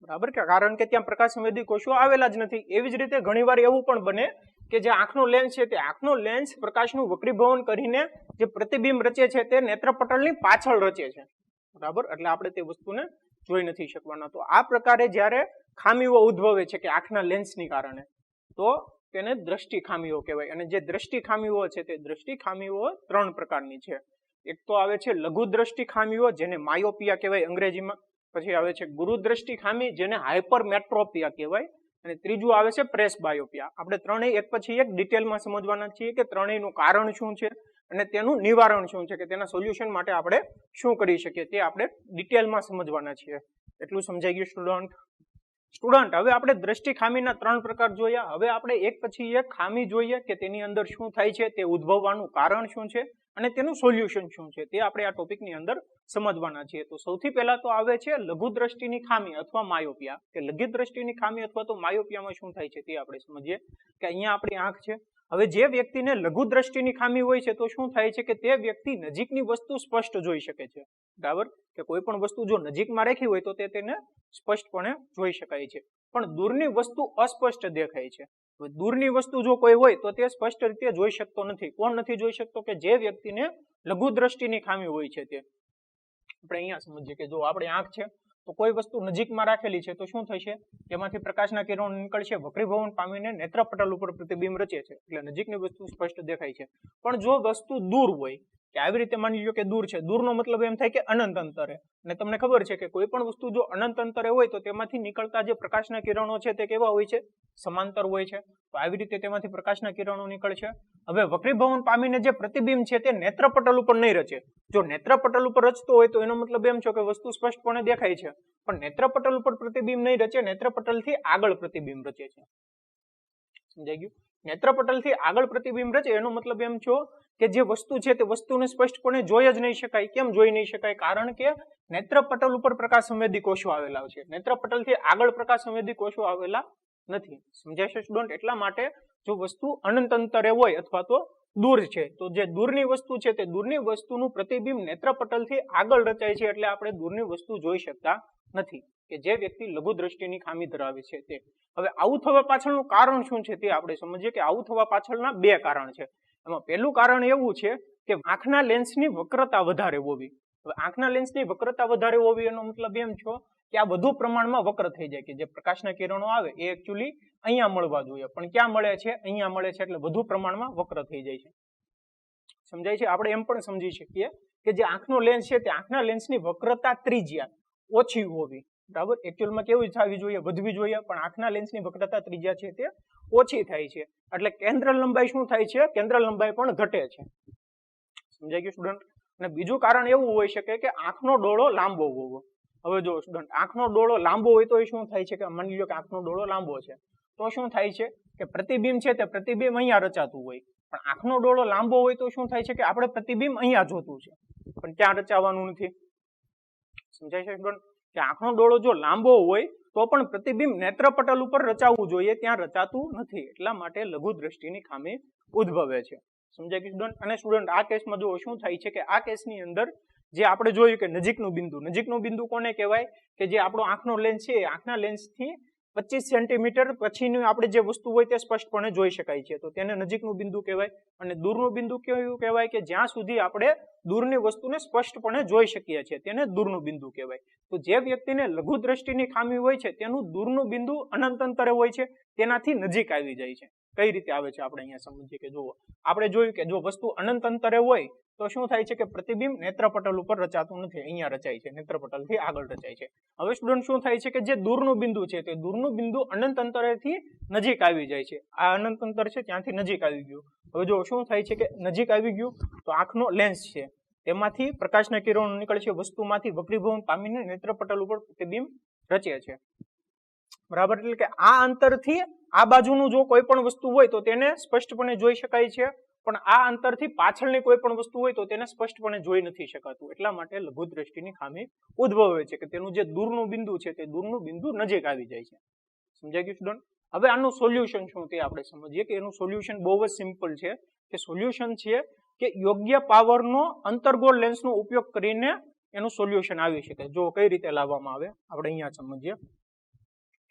બરાબર? કે કારણ કે ત્યાં પ્રકાશ સંવેદી કોષો આવેલા જ નથી. એવી જ રીતે ઘણીવાર એવું પણ બને કે જે આંખનો લેન્સ છે તે આંખનો લેન્સ પ્રકાશનું વક્રીભવન કરીને જે પ્રતિબિંબ રચે છે તે નેત્રપટલની પાછળ રચે છે. બરાબર? એટલે આપણે તે વસ્તુને જોઈ નથી શકવાના. તો આ પ્રકારે જ્યારે ખામીઓ ઉદ્ભવે છે કે આંખના લેન્સની કારણે તો તેને દ્રષ્ટિ ખામીઓ કહેવાય. અને જે દ્રષ્ટિ ખામીઓ છે તે દ્રષ્ટિ ખામીઓ 3 પ્રકારની છે. એક તો આવે છે લઘુ દ્રષ્ટિ ખામીઓ જેને માયોપિયા કહેવાય અંગ્રેજીમાં, પછી આવે છે ગુરુ દ્રષ્ટિ ખામી જેને હાઇપરમેટ્રોપિયા કહેવાય, અને ત્રીજું આવે છે પ્રેસબાયોપિયા. આપણે ત્રણેય એક પછી એક ડિટેલમાં સમજવાના છીએ કે ત્રણેયનું કારણ શું છે અને તેનું નિવારણ શું છે, કે તેના સોલ્યુશન માટે આપણે શું કરી શકીએ તે આપણે ડિટેલમાં સમજવાના છીએ. એટલું સમજાઈ ગયું સ્ટુડન્ટ? સ્ટુડન્ટ હવે આપણે દ્રષ્ટિ ખામીના 3 પ્રકાર જોયા. હવે આપણે એક પછી એક ખામી જોઈએ કે તેની અંદર શું થાય છે, તે ઉદ્ભવવાનું કારણ શું છે અને તેનું સોલ્યુશન શું છે, તે આપણે આ ટોપિકની અંદર સમજવાના છીએ. તો સૌથી પહેલા તો આવે છે લઘુ દ્રષ્ટિની ખામી અથવા માયોપિયા. કે લઘુ દ્રષ્ટિની ખામી અથવા તો માયોપિયામાં શું થાય છે તે આપણે સમજીએ. કે અહીંયા આપણી આંખ છે. હવે જે વ્યક્તિને લઘુ દ્રષ્ટિની ખામી હોય છે તો શું થાય છે કે તે વ્યક્તિ નજીકની વસ્તુ સ્પષ્ટ જોઈ શકે છે. બરાબર, કે કોઈ પણ વસ્તુ જો નજીકમાં રાખી હોય તો તેને સ્પષ્ટપણે જોઈ શકાય છે, પણ દૂરની વસ્તુ અસ્પષ્ટ દેખાય છે. દૂરની વસ્તુ જો કોઈ હોય તો તે સ્પષ્ટ રીતે જોઈ શકતો નથી. કોણ નથી જોઈ શકતો? કે જે વ્યક્તિને લઘુ દ્રષ્ટિની ખામી હોય છે તે. આપણે અહીંયા સમજીએ કે જો આપણી આંખ છે તો કોઈ વસ્તુ નજીકમાં રાખેલી છે તો શું થશે, તેમાંથી પ્રકાશના કિરણો નીકળશે, વક્રીભવન પામીને નેત્રપટલ ઉપર પ્રતિબિંબ રચે છે, એટલે નજીકની વસ્તુ સ્પષ્ટ દેખાય છે. પણ જો વસ્તુ દૂર હોય, કે આવી રીતે માની લો કે દૂર છે, દૂરનો મતલબ એમ થાય કે અનંત અંતરે, અને તમને ખબર છે કે કોઈ પણ વસ્તુ જો અનંત અંતરે હોય તો તેમાંથી નીકળતા જે પ્રકાશના કિરણો છે તે કેવા હોય છે, સમાંતર હોય છે. તો આવી રીતે તેમાંથી પ્રકાશના કિરણો નીકળશે. હવે વક્રીભવન પામીને જે પ્રતિબિંબ છે તે નેત્રપટલ ઉપર નહીં રચે. જો નેત્રપટલ ઉપર રચતો હોય તો એનો મતલબ એમ છે કે વસ્તુ સ્પષ્ટપણે દેખાય છે, પણ નેત્રપટલ ઉપર પ્રતિબિંબ નહીં રચે, નેત્રપટલથી આગળ પ્રતિબિંબ રચે છે. સમજાઈ ગયું? નેત્રપટલથી આગળ પ્રતિબિંબ રચે એનો મતલબ એમ છો કે જે વસ્તુ છે તે વસ્તુને સ્પષ્ટપણે જોઈ જ નહીં શકાય. કેમ જોઈ નહીં શકાય? કારણ કે નેત્રપટલ ઉપર પ્રકાશ સંવેદી કોષો આવેલા છે, નેત્રપટલથી આગળ પ્રકાશ સંવેદી કોષો આવેલા નથી. સમજાય છે સ્ટુડન્ટ? એટલા માટે જો વસ્તુ અનંત અંતરે હોય અથવા તો દૂર છે તો જે દૂરની વસ્તુ છે તે દૂરની વસ્તુનું પ્રતિબિંબ નેત્રપટલથી આગળ રચાય છે, એટલે આપણે દૂરની વસ્તુ જોઈ શકતા નથી. કે જે વ્યક્તિ લઘુ દ્રષ્ટિની ખામી ધરાવે છે તે. હવે આવું થવા પાછળનું કારણ શું છે તે આપણે સમજીએ. કે આવું થવા પાછળના 2 કારણ છે. એમાં પહેલું કારણ એવું છે કે આંખના લેન્સની વક્રતા વધારે હોવી. હવે આંખના લેન્સની વક્રતા વધારે હોવી એનો મતલબ એમ છો કે આ વધુ પ્રમાણમાં વક્ર થઈ જાય, કે જે પ્રકાશના કિરણો આવે એ એકચ્યુઅલી અહીંયા મળવા જોઈએ, પણ ક્યાં મળે છે? અહીંયા મળે છે, એટલે વધુ પ્રમાણમાં વક્ર થઈ જાય છે. સમજાય છે? આપણે એમ પણ સમજી શકીએ કે જે આંખનો લેન્સ છે તે આંખના લેન્સની વક્રતા ત્રિજ્યા ઓછી હોવી. બરાબર, એકચ્યુઅલમાં કેવી થવી જોઈએ? વધવી જોઈએ, પણ આંખના લેન્સની વક્રતા ત્રિજ્યા છે તે ઓછી થાય છે, એટલે કેન્દ્ર લંબાઈ શું થાય છે? કેન્દ્ર લંબાઈ પણ ઘટે છે. સમજાઈ ગયું સ્ટુડન્ટ? અને બીજું કારણ એવું હોઈ શકે કે આંખનો ડોળો લાંબો હોવો. હવે જો સ્ટુડન્ટ, આંખનો ડોળો લાંબો હોય તો એ શું થાય છે કે માની લો કે આંખનો ડોળો લાંબો છે તો શું થાય છે કે પ્રતિબિંબ છે તે પ્રતિબિંબ અહીંયા રચાતું હોય, પણ આંખનો ડોળો લાંબો હોય તો શું થાય છે કે આપણે પ્રતિબિંબ અહીંયા જોતું છે પણ ક્યાં રચાવાનું નથી. સમજાય છે સ્ટુડન્ટ? કે આંખનો ડોળો જો લાંબો હોય તો પણ પ્રતિબિંબ નેત્રપટલ ઉપર રચાવવું જોઈએ, ત્યાં રચાતું નથી, એટલા માટે લઘુ દ્રષ્ટિની ખામી ઉદ્ભવે છે. સમજાય ગયું સ્ટુડન્ટ? અને સ્ટુડન્ટ આ કેસમાં જો શું થાય છે કે આ કેસની અંદર જે આપણે જોયું કે નજીકનું બિંદુ કોને કહેવાય? કે જે આપણો આંખનો લેન્સ છે, આંખના લેન્સથી 25 સેન્ટીમીટર પછીની આપણે જે વસ્તુ હોય તે સ્પષ્ટપણે જોઈ શકાય છે, તો તેને નજીકનું બિંદુ કહેવાય. અને દૂરનું બિંદુ કેવું કહેવાય? કે જ્યાં સુધી આપણે દૂરની વસ્તુને સ્પષ્ટપણે જોઈ શકીએ છીએ તેને દૂરનું બિંદુ કહેવાય. તો જે વ્યક્તિને લઘુ દ્રષ્ટિની ખામી હોય છે તેનું દૂરનું બિંદુ અનંત અંતરે હોય છે, તેનાથી નજીક આવી જાય છે. કઈ રીતે આવે છે આપણે અહીંયા સમજીએ. કે જુઓ, આપણે જોયું કે જો વસ્તુ અનંત અંતરે હોય તો શું થાય છે કે પ્રતિબિંબ નેત્રપટલ ઉપર રચાતું નથી, અહીંયા રચાય છે, નેત્રપટલથી આગળ રચાય છે. હવે સ્ટુડન્ટ શું થાય છે કે જે દૂરનું બિંદુ છે તે દૂરનું બિંદુ અનંત અંતરેથી નજીક આવી જાય છે. આ અનંત અંતર છે ત્યાંથી નજીક આવી ગયું. હવે જો શું થાય છે કે નજીક આવી ગયું તો આંખનો લેન્સ છે તેમાંથી પ્રકાશના કિરણો નીકળશે, વસ્તુમાંથી વક્રીભવન પામીને નેત્રપટલ ઉપર પ્રતિબિંબ રચે છે. બરાબર, એટલે કે આ અંતરથી આ બાજુનું જો કોઈ પણ વસ્તુ હોય તો તેને સ્પષ્ટપણે જોઈ શકાય છે, પણ આ અંતરથી પાછળની કોઈ પણ વસ્તુ હોય તો તેને સ્પષ્ટપણે જોઈ નથી શકાતું. એટલા માટે લઘુ દ્રષ્ટિની ખામી ઉદ્ભવે છે કે તેનું જે દૂરનું બિંદુ છે તે દૂરનું બિંદુ નજીક આવી જાય છે. સમજાઈ ગયું સ્ટુડન્ટ? હવે આનું સોલ્યુશન શું તે આપણે સમજીએ. કે એનું સોલ્યુશન બહુ જ સિમ્પલ છે. કે સોલ્યુશન છે કે યોગ્ય પાવરનો અંતર્ગોળ લેન્સનો ઉપયોગ કરીને એનું સોલ્યુશન આવી શકે. જો કઈ રીતે લાવવામાં આવે આપણે અહીંયા સમજીએ.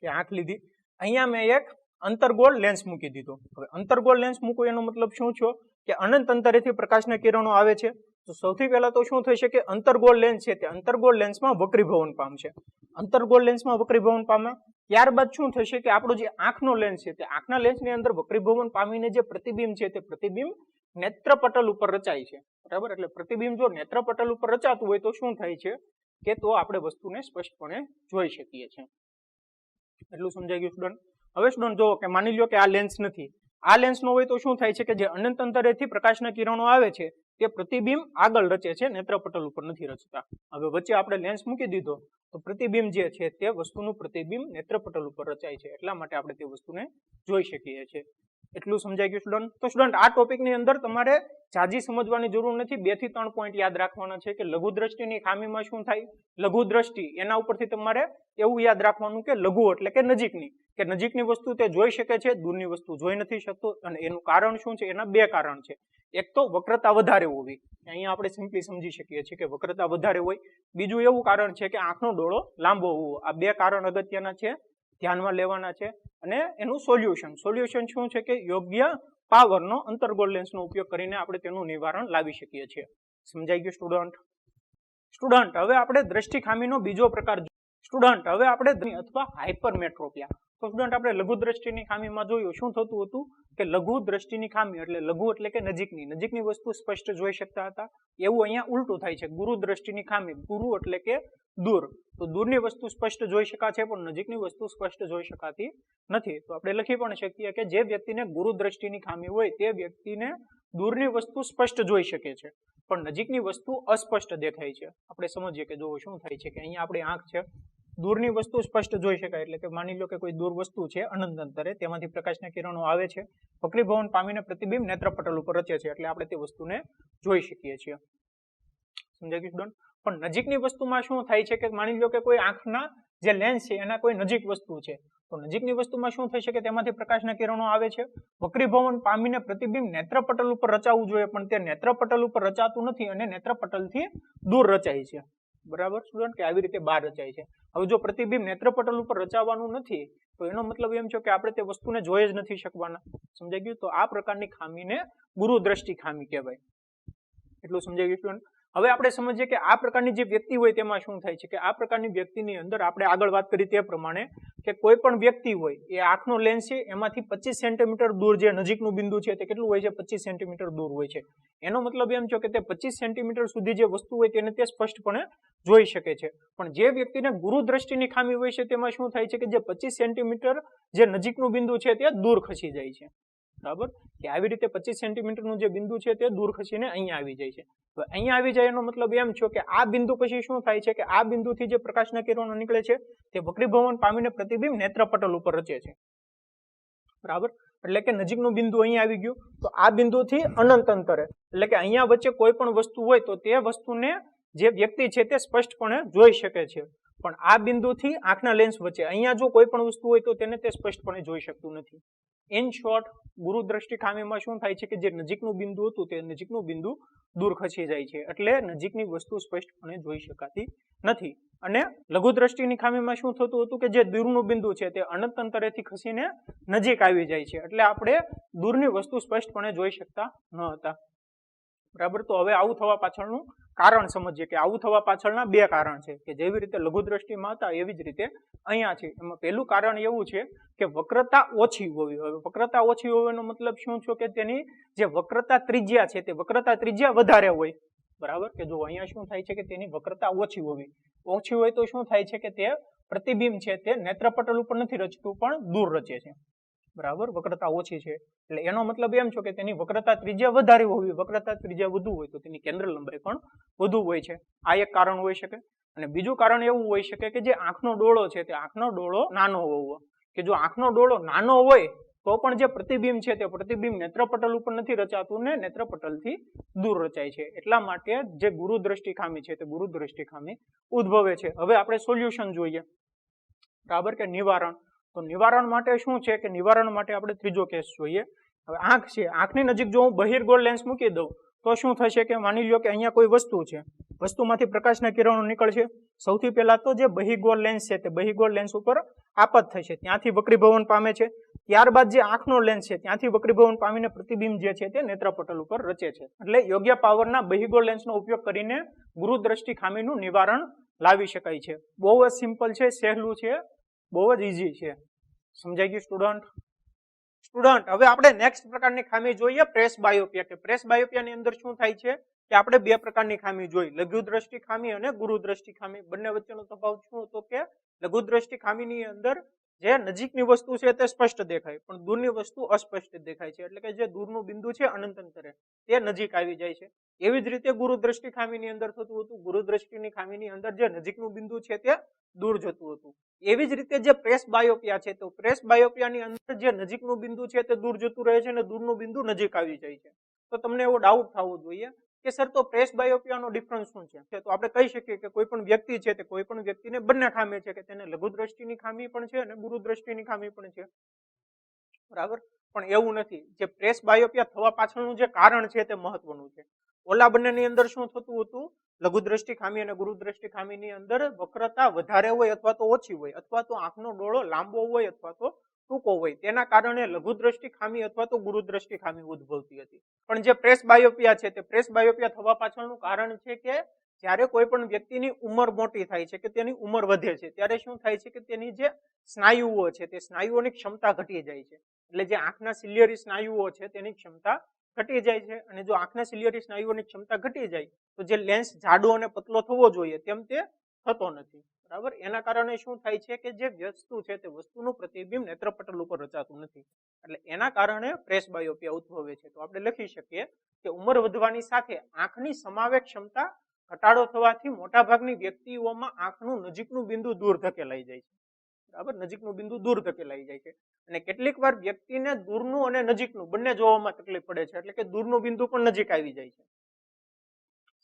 કે આંખ લીધી, અહીંયા મેં એક અંતર્ગોળ લેન્સ મૂકી દીધો. હવે અંતર્ગોળ લેન્સ મૂકવું એનો મતલબ શું છે કે અનંત અંતરેથી પ્રકાશના કિરણો આવે છે. તો સૌથી પહેલા તો શું થશે કે અંતર્ગોળ લેન્સ છે તે અંતર્ગોળ લેન્સમાં વક્રીભવન પામશે. અંતર્ગોળ લેન્સમાં વક્રીભવન પામે ત્યારબાદ શું થશે કે આપણો જે આંખનો લેન્સ છે તે આંખના લેન્સની અંદર વક્રીભવન પામીને જે પ્રતિબિંબ છે તે પ્રતિબિંબ નેત્રપટલ ઉપર રચાય છે. બરાબર, એટલે પ્રતિબિંબ જો નેત્રપટલ ઉપર રચાતું હોય તો શું થાય છે કે તો આપણે વસ્તુને સ્પષ્ટપણે જોઈ શકીએ છીએ. એટલું સમજાઈ ગયું સ્ટુડન્ટ? હવે સ્ટુડન્ટ જો કે માની લો કે આ લેન્સ નથી, આ લેન્સ નો હોય તો શું થાય છે કે જે અનંત અંતરેથી પ્રકાશના કિરણો આવે છે તે પ્રતિબિંબ આગળ રચે છે, નેત્રપટલ ઉપર નથી રચતા. હવે વચ્ચે આપણે લેન્સ મૂકી દીધો તો પ્રતિબિંબ જે છે તે વસ્તુનું પ્રતિબિંબ નેત્રપટલ ઉપર રચાય છે, એટલા માટે આપણે તે વસ્તુને જોઈ શકીએ છીએ. એટલું સમજાઈ ગયું સ્ટુડન્ટ? તો સ્ટુડન્ટ આ ટોપિકની અંદર તમારે જાજી સમજવાની જરૂર નથી. 2 થી 3 પોઈન્ટ યાદ રાખવાના છે કે લઘુ દ્રષ્ટિની ખામીમાં શું થાય. લઘુ દ્રષ્ટિ એના ઉપરથી તમારે એવું યાદ રાખવાનું કે લઘુ એટલે કે નજીકની વસ્તુ તે જોઈ શકે છે, દૂરની વસ્તુ જોઈ નથી શકતો. અને એનું કારણ શું છે? એના 2 કારણ છે. એક તો વક્રતા વધારે હોવી, અહીંયા આપણે સિમ્પલી સમજી શકીએ છીએ કે વક્રતા વધારે હોય. બીજું એવું કારણ છે કે આંખનો ડોળો લાંબો હોવો. આ 2 કારણ અગત્યના છે, ધ્યાનમાં લેવાના છે. અને એનું સોલ્યુશન શું છે કે યોગ્ય પાવરનો અંતર્ગોળ લેન્સનો ઉપયોગ કરીને આપણે તેનું નિવારણ લાવી શકીએ છીએ. સમજાઈ ગયું સ્ટુડન્ટ? હવે આપણે દ્રષ્ટિ ખામીનો બીજો પ્રકાર સ્ટુડન્ટ હવે આપણે અથવા હાઇપરમેટ્રોપિયા. તો સ્ટુડન્ટ આપણે લઘુ દ્રષ્ટિની ખામીમાં જોયું શું થતું હતું કે લઘુ દ્રષ્ટિની ખામી એટલે લઘુ એટલે કે નજીકની વસ્તુ સ્પષ્ટ જોઈ શકતા હતા. એવું અહીંયા ઉલટું થાય છે. ગુરુ દ્રષ્ટિની ખામી, ગુરુ એટલે કે દૂર, તો દૂરની વસ્તુ સ્પષ્ટ જોઈ શકાય છે પણ નજીકની વસ્તુ સ્પષ્ટ જોઈ શકાતી નથી. તો આપણે લખી પણ શકીએ કે જે વ્યક્તિને ગુરુ દ્રષ્ટિની ખામી હોય તે વ્યક્તિને દૂરની વસ્તુ સ્પષ્ટ જોઈ શકે છે પણ નજીકની વસ્તુ અસ્પષ્ટ દેખાય છે. આપણે સમજીએ કે જો શું થાય છે કે અહીંયા આપણી આંખ છે, દૂરની વસ્તુ સ્પષ્ટ જોઈ શકાય એટલે કે માની લો કે કોઈ દૂર વસ્તુ છે અનંત અંતરે, તેમાંથી પ્રકાશના કિરણો આવે છે, વક્રીભવન પામીને પ્રતિબિંબ નેત્રપટલ ઉપર રચે છે એટલે આપણે તે વસ્તુને જોઈ શકીએ છીએ. સમજાય ગયું સ્ટુડન્ટ? પણ નજીકની વસ્તુમાં શું થાય છે કે માની લો કે કોઈ આંખના જે લેન્સ છે એના કોઈ નજીક વસ્તુ છે, તો નજીકની વસ્તુમાં શું થઈ શકે, તેમાંથી પ્રકાશના કિરણો આવે છે, વક્રીભવન પામીને પ્રતિબિંબ નેત્રપટલ ઉપર રચાવવું જોઈએ પણ તે નેત્રપટલ ઉપર રચાતું નથી અને નેત્રપટલથી દૂર રચાય છે. બરાબર સ્ટુડન્ટ? કે આવી રીતે બહાર રચાય છે. હવે જો પ્રતિબિંબ નેત્રપટલ ઉપર રચાવવાનું નથી તો એનો મતલબ એમ છે કે આપણે તે વસ્તુને જોઈ જ નથી શકવાના. સમજાઈ ગયું? તો આ પ્રકારની ખામીને ગુરુ દ્રષ્ટિ ખામી કહેવાય. એટલું સમજાઈ ગયું સ્ટુડન્ટ? હવે આપણે સમજીએ કે આ પ્રકારની જે વ્યક્તિ હોય તેમાં શું થાય છે કે આ પ્રકારની વ્યક્તિની અંદર આપણે આગળ વાત કરી તે પ્રમાણે કે કોઈ પણ વ્યક્તિ હોય એ આંખનો લેન્સ છે એમાંથી 25 સેન્ટીમીટર દૂર જે નજીકનું બિંદુ છે તે કેટલું હોય છે? 25 સેન્ટીમીટર દૂર હોય છે. એનો મતલબ એમ છે કે તે 25 સેન્ટીમીટર સુધી જે વસ્તુ હોય તેને તે સ્પષ્ટપણે જોઈ શકે છે. પણ જે વ્યક્તિને ગુરુ દ્રષ્ટિની ખામી હોય છે તેમાં શું થાય છે કે જે 25 સેન્ટીમીટર જે નજીકનું બિંદુ છે તે દૂર ખસી જાય છે. બરાબર? કે આવી રીતે 25 સેન્ટીમીટરનું જે બિંદુ છે તે દૂર ખસીને અહીંયા આવી જાય છે. તો અહીંયા આવી જાય એનો મતલબ એમ છે કે આ બિંદુ પછી શું થાય છે કે આ બિંદુથી જે પ્રકાશના કિરણો નીકળે છે તે વક્રીભવન પામીને પ્રતિબિંબ નેત્રપટલ ઉપર રચે છે. બરાબર? એટલે કે નજીકનું બિંદુ અહીંયા આવી ગયું તો આ બિંદુથી અનંત અંતરે એટલે કે અહીંયા વચ્ચે કોઈ પણ વસ્તુ હોય તો તે વસ્તુને જે વ્યક્તિ છે તે સ્પષ્ટપણે જોઈ શકે છે. પણ આ બિંદુથી આંખના લેન્સ વચ્ચે અહીંયા જો કોઈ પણ વસ્તુ હોય તો તેને તે સ્પષ્ટપણે જોઈ શકતું નથી. ઇન શોર્ટ, ગુરુ દ્રષ્ટિ ખામીમાં શું થાય છે કે જે નજીકનું બિંદુ હતું તે નજીકનું બિંદુ દૂર ખસી જાય છે એટલે નજીકની વસ્તુ સ્પષ્ટપણે જોઈ શકાતી નથી. અને લઘુ દ્રષ્ટિની ખામીમાં શું થતું હતું કે જે દૂરનું બિંદુ છે તે અનંત અંતરેથી ખસીને નજીક આવી જાય છે એટલે આપણે દૂરની વસ્તુ સ્પષ્ટપણે જોઈ શકતા ન હતા. બરાબર? તો હવે આવું થવા પાછળનું કારણ સમજીએ કે આવું થવા પાછળના 2 કારણ છે કે જેવી રીતે લઘુ દ્રષ્ટિમાં હતા એવી જ રીતે અહીંયા છે. એમાં પહેલું કારણ એવું છે કે વક્રતા ઓછી હોવી. હવે વક્રતા ઓછી હોવાનો મતલબ શું છે કે તેની જે વક્રતા ત્રિજ્યા છે તે વક્રતા ત્રિજ્યા વધારે હોય. બરાબર? કે જો અહીંયા શું થાય છે કે તેની વક્રતા ઓછી હોય તો શું થાય છે કે તે પ્રતિબિંબ છે તે નેત્રપટલ ઉપર નથી રચતું પણ દૂર રચે છે. બરાબર? વક્રતા ઓછી છે એટલે એનો મતલબ એમ છે કે તેની વક્રતા ત્રિજ્યા વધારે હોવી. વક્રતા ત્રિજ્યા વધુ હોય તો તેની કેન્દ્ર લંબાઈ પણ વધુ હોય છે. આ એક કારણ હોઈ શકે. અને બીજું કારણ એવું હોઈ શકે કે જે આંખનો ડોળો છે તે આંખનો ડોળો નાનો હોવો. કે જો આંખનો ડોળો નાનો હોય તો પણ જે પ્રતિબિંબ છે તે પ્રતિબિંબ નેત્રપટલ ઉપર નથી રચાતું ને નેત્રપટલથી દૂર રચાય છે. એટલા માટે જે ગુરુ દ્રષ્ટિ ખામી છે તે ગુરુ દ્રષ્ટિ ખામી ઉદ્ભવે છે. હવે આપણે સોલ્યુશન જોઈએ. બરાબર? કે નિવારણ. તો નિવારણ માટે શું છે કે નિવારણ માટે આપણે ત્રીજો કેસ જોઈએ. હવે આંખ છે, આંખની નજીક જો હું બહિર્ગોળ લેન્સ મૂકી દઉં તો શું થશે કે માની લો કે અહીંયા કોઈ વસ્તુ છે, વસ્તુમાંથી પ્રકાશના કિરણો નીકળશે. સૌથી પહેલા તો જે બહિર્ગોળ લેન્સ છે તે બહિર્ગોળ લેન્સ ઉપર આપાત થશે, ત્યાંથી વક્રીભવન પામે છે. ત્યારબાદ જે આંખનો લેન્સ છે ત્યાંથી વક્રીભવન પામીને પ્રતિબિંબ જે છે તે નેત્રપટલ ઉપર રચે છે. એટલે યોગ્ય પાવરના બહિર્ગોળ લેન્સનો ઉપયોગ કરીને ગુરુ દ્રષ્ટિ ખામીનું નિવારણ લાવી શકાય છે. બહુ જ સિમ્પલ છે, સહેલું છે, બહુ જ ઈઝી છે. સમજાઈ ગયું સ્ટુડન્ટ? હવે આપણે નેક્સ્ટ પ્રકારની ખામી જોઈએ પ્રેસ બાયોપિયા. કે પ્રેસ બાયોપિયાની અંદર શું થાય છે કે આપણે 2 પ્રકારની ખામી જોઈ, લઘુ દ્રષ્ટિ ખામી અને ગુરુ દ્રષ્ટિ ખામી. બંને વચ્ચેનો તફાવત શું હતો કે લઘુ દ્રષ્ટિ ખામીની અંદર જે નજીકની વસ્તુ છે તે સ્પષ્ટ દેખાય પણ દૂરની વસ્તુ અસ્પષ્ટ દેખાય છે. એટલે કે જે દૂરનું બિંદુ છે અનંત અંતરે તે નજીક આવી જાય છે. એવી જ રીતે ગુરુદ્રષ્ટિ ખામીની અંદર થતું હતું. ગુરુદ્રષ્ટિની ખામીની અંદર જે નજીકનું બિંદુ છે તે દૂર જતું હતું. એવી જ રીતે જે પ્રેસ બાયોપિયા છે તો પ્રેસ બાયોપિયાની અંદર જે નજીકનું બિંદુ છે તે દૂર જતું રહે છે અને દૂરનું બિંદુ નજીક આવી જાય છે. તો તમને એવો ડાઉટ થવો જોઈએ કે સર તો પ્રેસ બાયોપિયાનો ડિફરન્સ શું છે? તો આપણે કહી શકીએ કે કોઈ પણ વ્યક્તિ છે તે કોઈ પણ વ્યક્તિને બંને ખામી છે કે તેને લઘુ દ્રષ્ટિની ખામી પણ છે અને ગુરુ દ્રષ્ટિની ખામી પણ છે. બરાબર, પણ એવું નથી. જે પ્રેસ બાયોપિયા થવા પાછળનું જે કારણ છે તે મહત્વનું છે. ઓલા બંનેની અંદર શું થતું હતું? લઘુ દ્રષ્ટિ ખામી અને ગુરુ દ્રષ્ટિ ખામીની અંદર વક્રતા વધારે હોય અથવા તો ઓછી હોય અથવા તો આંખનો ડોળો લાંબો હોય અથવા તો ટૂંકો હોય તેના કારણે લઘુ દ્રષ્ટિ ખામી અથવા તો ગુરુ દ્રષ્ટિ ખામી ઉદ્ભવતી હતી. પણ જે પ્રેસ બાયોપિયા છે તે પ્રેસ બાયોપિયા થવા પાછળનું કારણ છે કે જ્યારે કોઈ પણ વ્યક્તિની ઉંમર મોટી થાય છે કે તેની ઉંમર વધે છે ત્યારે શું થાય છે કે તેની જે સ્નાયુઓ છે તે સ્નાયુઓની ક્ષમતા ઘટી જાય છે. એટલે જે આંખના સિલિયરી સ્નાયુઓ છે તેની ક્ષમતા ઘટી જાય છે અને જો આંખના સિલિયરી સ્નાયુઓની ક્ષમતા ઘટી જાય તો જે લેન્સ જાડો અને પતલો થવો જોઈએ તેમ તે થતો નથી. બરાબર, એના કારણે શું થાય છે કે જે વસ્તુ છે તે વસ્તુનું પ્રતિબિંબ નેત્રપટલ ઉપર રચાતું નથી. એટલે એના કારણે પ્રેસ બાયોપિયા ઉદ્ભવે છે. તો આપણે લખી શકીએ કે ઉંમર વધવાની સાથે આંખની સમાવેશ ક્ષમતા ઘટાડો થવાથી મોટાભાગની વ્યક્તિઓમાં આંખનું નજીકનું બિંદુ દૂર ધકેલાઈ જાય છે. બરાબર, નજીકનું બિંદુ દૂર ધકેલાઈ જાય છે અને કેટલીક વાર વ્યક્તિને દૂરનું અને નજીકનું બંને જોવામાં તકલીફ પડે છે. એટલે કે દૂરનું બિંદુ પણ નજીક આવી જાય છે.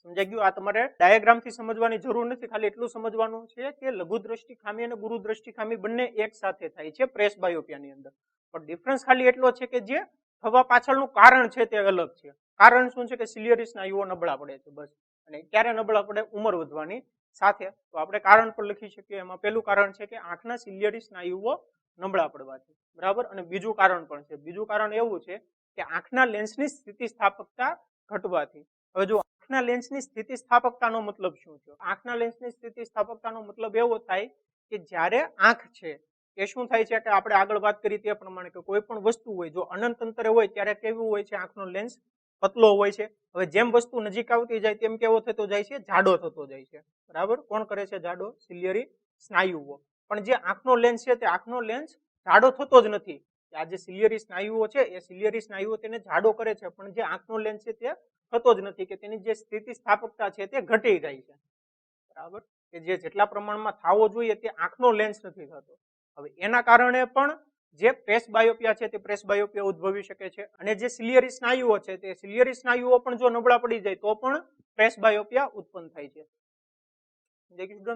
સમજાઈ ગયું? આ તમારે ડાયાગ્રામ થી સમજવાની જરૂર નથી. ખાલી એટલું સમજવાનું છે કે લઘુ દ્રષ્ટિ ખામી અને ગુરુ દ્રષ્ટિ ખામી બંને એક સાથે થાય છે પ્રેસ બાયોપિયાની અંદર. પણ ડિફરન્સ ખાલી એટલો છે કે જે થવા પાછળનું કારણ છે તે અલગ છે. કારણ શું છે કે સિલિયરી સ્નાયુઓ નબળા પડે છે બસ. અને ક્યારે નબળા પડે? ઉંમર વધવાની સાથે. તો આપણે કારણ પણ લખી શકીએ. એમાં પહેલું કારણ છે કે આંખના સિલિયરી સ્નાયુઓ નબળા પડવાથી. બરાબર, અને બીજું કારણ પણ છે. બીજું કારણ એવું છે કે આંખના લેન્સની સ્થિતિસ્થાપકતા ઘટવાથી. હવે જો આંખના લેન્સની સ્થિતિસ્થાપકતાનો મતલબ શું છે? આંખના લેન્સની સ્થિતિસ્થાપકતાનો મતલબ એવો થાય કે જ્યારે આંખ છે એ શું થાય છે કે આપણે આગળ વાત કરી તે પ્રમાણે કે કોઈ પણ વસ્તુ હોય જો અનંત અંતરે હોય ત્યારે કેવું હોય છે? આંખનો લેન્સ પતલો હોય છે. હવે જેમ વસ્તુ નજીક આવતી જાય તેમ કેવો થતો જાય છે? જાડો થતો જાય છે. બરાબર, કોણ કરે છે જાડો? સિલિયરી સ્નાયુઓ. પણ જે આંખનો લેન્સ છે તે આંખનો લેન્સ જાડો થતો જ નથી. આ જે સિલિયરી સ્નાયુઓ છે એ સિલિયરી સ્નાયુઓ તેને જાડો કરે છે પણ જે આંખનો લેન્સ છે તે થતો જ નથી કે તેની જે સ્થિતિસ્થાપકતા છે તે ઘટી જાય છે. બરાબર, કે જે જેટલા પ્રમાણમાં થવો જોઈએ તે આંખનો લેન્સ નથી થતો. હવે એના કારણે પણ જે પ્રેસ બાયોપિયા છે તે પ્રેસ બાયોપિયા ઉદ્ભવી શકે છે અને જે સિલિયરી સ્નાયુઓ છે તે સિલિયરી સ્નાયુઓ પણ જો નબળા પડી જાય તો પણ પ્રેસ બાયોપિયા ઉત્પન્ન થાય છે.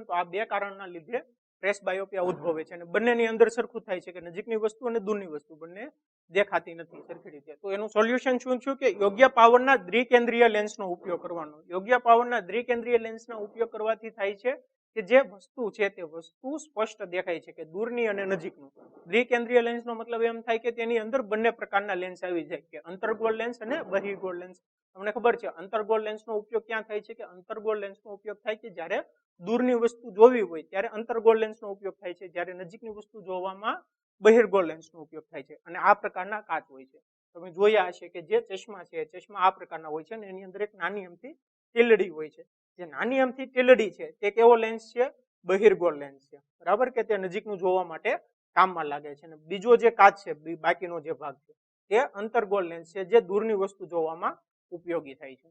તો આ બે કારણના લીધે પ્રેસ બાયોપિયા ઉદ્ભવે છે અને બંનેની અંદર સરખું થાય છે કે નજીકની વસ્તુ અને દૂરની વસ્તુ બંને દેખાતી નથી સરખી રીતે. તો એનું સોલ્યુશન શું છે કે યોગ્ય પાવરના દ્વિકેન્દ્રીય લેન્સનો ઉપયોગ કરવાનો. યોગ્ય પાવરના દ્વિકેન્દ્રીય લેન્સનો ઉપયોગ કરવાથી થાય છે કે જે વસ્તુ છે તે વસ્તુ સ્પષ્ટ દેખાય છે કે દૂરની અને નજીકનું. દ્વિકેન્દ્રીય લેન્સનો મતલબ એમ થાય કે તેની અંદર બંને પ્રકારના લેન્સ આવી જાય કે અંતર્ગોળ લેન્સ અને બહિર્ગોળ લેન્સ. તમને ખબર છે અંતર્ગોળ લેન્સનો ઉપયોગ ક્યાં થાય છે? કે અંતર્ગોળ લેન્સનો ઉપયોગ થાય છે જ્યારે દૂરની વસ્તુ જોવી હોય ત્યારે અંતર્ગોળ લેન્સનો ઉપયોગ થાય છે. જ્યારે નજીકની વસ્તુ જોવામાં બહિર્ગોળ લેન્સનો ઉપયોગ થાય છે. અને આ પ્રકારના કાચ હોય છે. તમે જોયા હશે કે જે ચશ્મા છે ચશ્મા આ પ્રકારના હોય છે અને એની અંદર એક નાની અમથી ટીલડી હોય છે. જે નાની અમથી ટીલડી છે તે કેવો લેન્સ છે? બહિર્ગોળ લેન્સ છે. બરાબર, કે તે નજીકનું જોવા માટે કામમાં લાગે છે. અને બીજો જે કાચ છે બાકીનો જે ભાગ છે તે અંતર્ગોળ લેન્સ છે જે દૂરની વસ્તુ જોવામાં ઉપયોગી થાય છે.